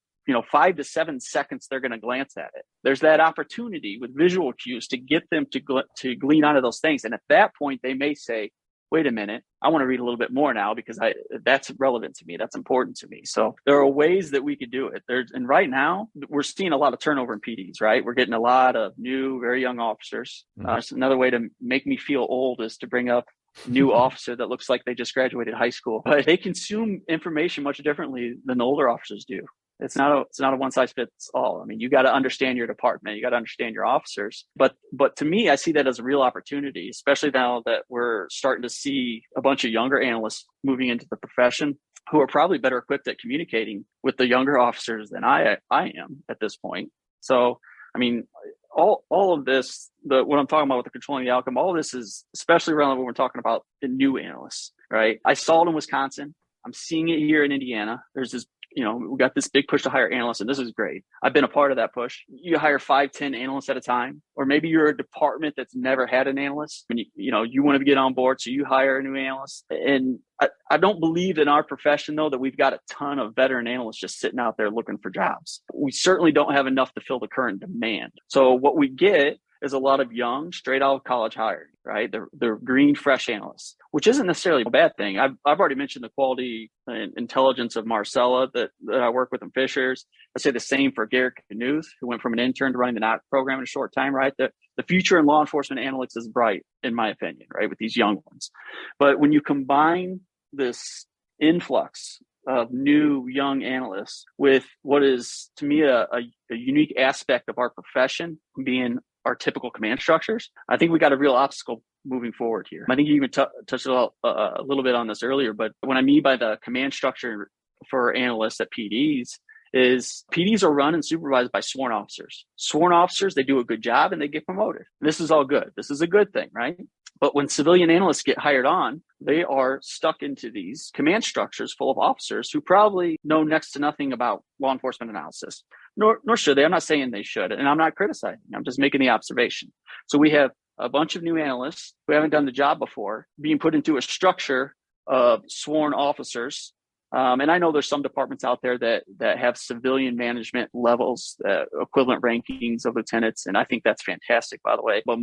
5 to 7 seconds they're going to glance at it? There's that opportunity with visual cues to get them to glean onto those things. And at that point, they may say, wait a minute, I want to read a little bit more now because that's relevant to me. That's important to me. So there are ways that we could do it. And right now, we're seeing a lot of turnover in PDs, right? We're getting a lot of new, very young officers. Another way to make me feel old is to bring up new officer that looks like they just graduated high school. But they consume information much differently than the older officers do. It's not a one size fits all. I mean, you got to understand your department. You got to understand your officers. But to me, I see that as a real opportunity, especially now that we're starting to see a bunch of younger analysts moving into the profession who are probably better equipped at communicating with the younger officers than I am at this point. So, I mean, all of this, what I'm talking about with the controlling the outcome, all of this is especially relevant when we're talking about the new analysts, right? I saw it in Wisconsin. I'm seeing it here in Indiana. There's this we got this big push to hire analysts, and this is great. I've been a part of that push. You hire 5, 10 analysts at a time, or maybe you're a department that's never had an analyst and you want to get on board. So you hire a new analyst. And I don't believe in our profession though, that we've got a ton of veteran analysts just sitting out there looking for jobs. We certainly don't have enough to fill the current demand. So what we get is a lot of young, straight out of college hiring, right? They're green, fresh analysts, which isn't necessarily a bad thing. I've already mentioned the quality and intelligence of Marcella that I work with in Fishers. I say the same for Garrett Knuth, who went from an intern to running the Knack Program in a short time, right? The future in law enforcement analytics is bright, in my opinion, right? With these young ones. But when you combine this influx of new young analysts with what is, to me, a unique aspect of our profession being our typical command structures, I think we got a real obstacle moving forward here. I think you even touched a little bit on this earlier, but what I mean by the command structure for analysts at PDs is PDs are run and supervised by sworn officers. Sworn officers, they do a good job and they get promoted. This is all good. This is a good thing, right? But when civilian analysts get hired on, they are stuck into these command structures full of officers who probably know next to nothing about law enforcement analysis, nor should they. I'm not saying they should, and I'm not criticizing. I'm just making the observation. So we have a bunch of new analysts who haven't done the job before being put into a structure of sworn officers. And I know there's some departments out there that have civilian management levels, equivalent rankings of lieutenants. And I think that's fantastic, by the way. But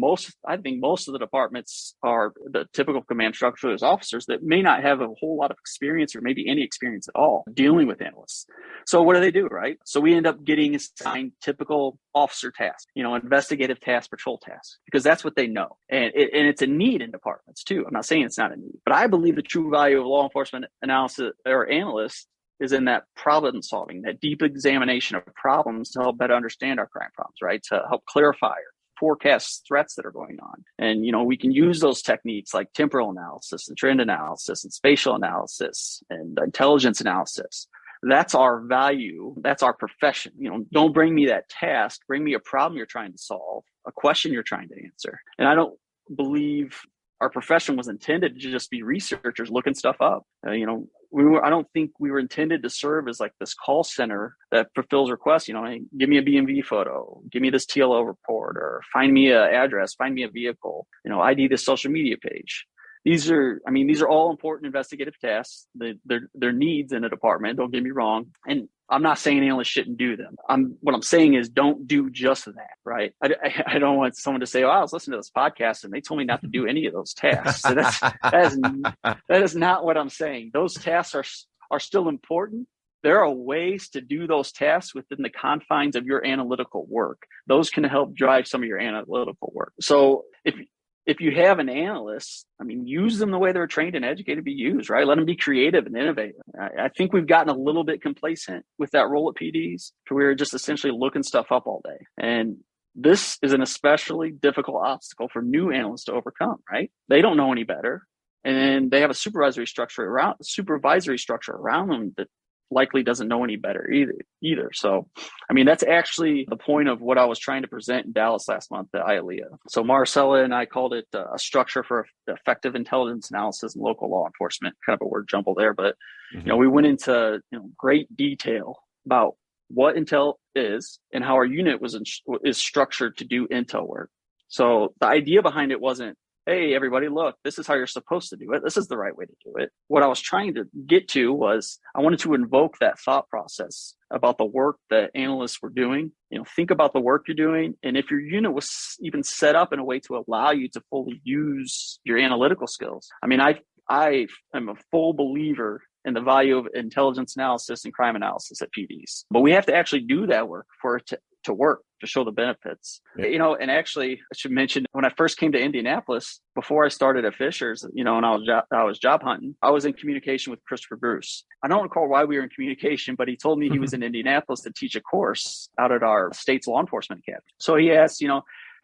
I think most of the departments are the typical command structure as officers that may not have a whole lot of experience or maybe any experience at all dealing with analysts. So what do, right? So we end up getting assigned typical officer tasks, investigative tasks, patrol tasks, because that's what they know. And it's a need in departments too. I'm not saying it's not a need, but I believe the true value of law enforcement analysis or analysts is in that problem solving, that deep examination of problems to help better understand our crime problems, right? To help clarify or forecast threats that are going on. And, we can use those techniques like temporal analysis and trend analysis and spatial analysis and intelligence analysis. That's our value. That's our profession. Don't bring me that task. Bring me a problem you're trying to solve, a question you're trying to answer. And I don't believe our profession was intended to just be researchers looking stuff up. I don't think we were intended to serve as like this call center that fulfills requests. Hey, give me a BMV photo, give me this TLO report, or find me an address, find me a vehicle, ID this social media page. These are all important investigative tasks. They're needs in a department. Don't get me wrong. And I'm not saying analysts shouldn't do them. What I'm saying is don't do just that, right? I don't want someone to say, I was listening to this podcast and they told me not to do any of those tasks. So that is not what I'm saying. Those tasks are still important. There are ways to do those tasks within the confines of your analytical work. Those can help drive some of your analytical work. So if you have an analyst, use them the way they're trained and educated to be used, right? Let them be creative and innovative. I think we've gotten a little bit complacent with that role at PDs, where we're just essentially looking stuff up all day. And this is an especially difficult obstacle for new analysts to overcome, right? They don't know any better. And they have a supervisory structure around them that likely doesn't know any better either. So, that's actually the point of what I was trying to present in Dallas last month at IALEA. So Marcella and I called it a structure for effective intelligence analysis and local law enforcement, kind of a word jumble there. But, we went into great detail about what intel is and how our unit is structured to do intel work. So the idea behind it wasn't, hey, everybody, look, this is how you're supposed to do it. This is the right way to do it. What I was trying to get to was I wanted to invoke that thought process about the work that analysts were doing. Think about the work you're doing. And if your unit was even set up in a way to allow you to fully use your analytical skills. I am a full believer in the value of intelligence analysis and crime analysis at PDs. But we have to actually do that work for it to work, to show the benefits. Yeah. And actually, I should mention, when I first came to Indianapolis, before I started at Fishers, and I was job hunting, I was in communication with Christopher Bruce. I don't recall why we were in communication, but he told me he was in Indianapolis to teach a course out at our state's law enforcement academy. So he asked,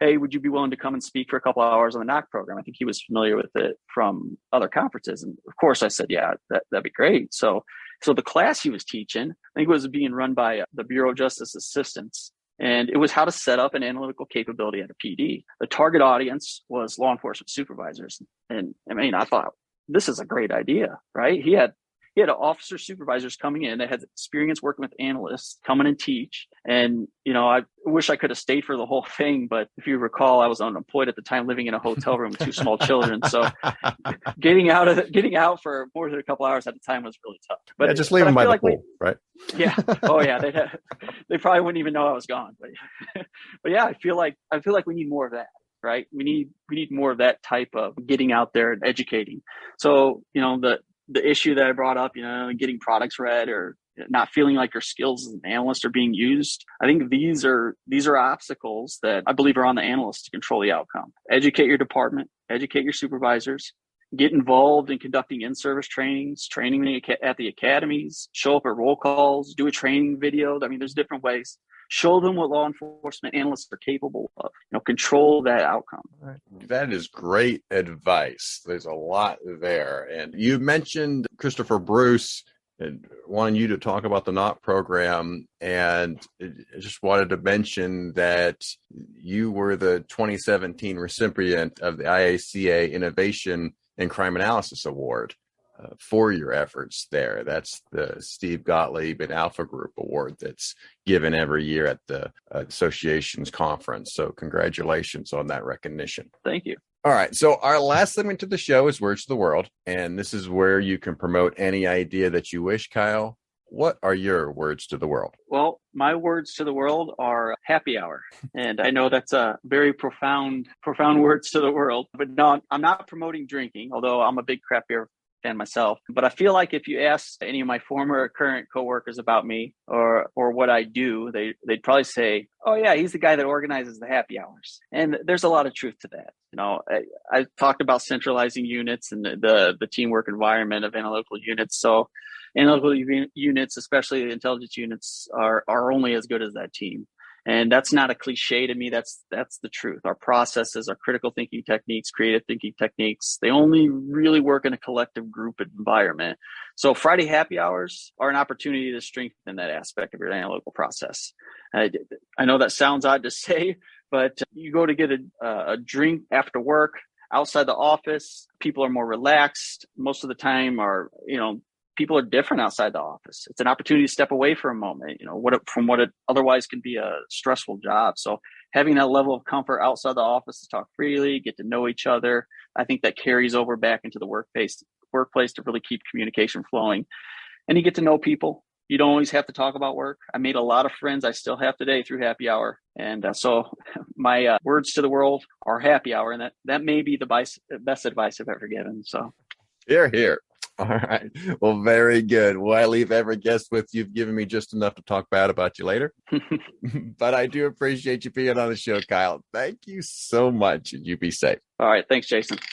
hey, would you be willing to come and speak for a couple of hours on the Knack Program? I think he was familiar with it from other conferences. And of course I said, yeah, that'd be great. So the class he was teaching, I think it was being run by the Bureau of Justice Assistants. And it was how to set up an analytical capability at a PD. The target audience was law enforcement supervisors. And I thought, this is a great idea, right? He had he had officer supervisors coming in that had experience working with analysts come in and teach. And, I wish I could have stayed for the whole thing. But if you recall, I was unemployed at the time, living in a hotel room with 2 small children. So getting out for more than a couple hours at the time was really tough. But just leave them by the pool, right? Yeah. Oh yeah. They probably wouldn't even know I was gone. But yeah, I feel like we need more of that. Right. We need more of that type of getting out there and educating. So, the issue that I brought up, getting products read or not feeling like your skills as an analyst are being used. I think these are obstacles that I believe are on the analyst to control the outcome. Educate your department, educate your supervisors, get involved in conducting in-service trainings, training at the academies, show up at roll calls, do a training video. I mean, there's different ways. Show them what law enforcement analysts are capable of. Control that outcome. Right. That is great advice. There's a lot there. And you mentioned Christopher Bruce and wanting you to talk about the Knack Program. And I just wanted to mention that you were the 2017 recipient of the IACA Innovation in Crime Analysis Award. For your efforts there. That's the Steve Gottlieb and Alpha Group Award that's given every year at the association's conference. So congratulations on that recognition. Thank you. All right. So our last segment to the show is Words to the World. And this is where you can promote any idea that you wish. Kyle, what are your words to the world? Well, my words to the world are happy hour. And I know that's a very profound words to the world. But no, I'm not promoting drinking, although I'm a big craft beer fan myself. But I feel like if you ask any of my former or current coworkers about me or what I do, they'd probably say, oh yeah, he's the guy that organizes the happy hours. And there's a lot of truth to that. I talked about centralizing units and the teamwork environment of analytical units. So analytical units, especially the intelligence units, are only as good as that team. And that's not a cliche to me. That's the truth. Our processes, our critical thinking techniques, creative thinking techniques, they only really work in a collective group environment. So Friday happy hours are an opportunity to strengthen that aspect of your analytical process. I know that sounds odd to say, but you go to get a drink after work outside the office. People are more relaxed. Most of the time people are different outside the office. It's an opportunity to step away for a moment, from what it otherwise can be a stressful job. So having that level of comfort outside the office to talk freely, get to know each other, I think that carries over back into the workplace to really keep communication flowing. And you get to know people. You don't always have to talk about work. I made a lot of friends I still have today through happy hour. And so my words to the world are happy hour. And that may be the best advice I've ever given. So Here. All right. Well, very good. Well, I leave every guest with you've given me just enough to talk bad about you later. But I do appreciate you being on the show, Kyle. Thank you so much. You be safe. All right. Thanks, Jason.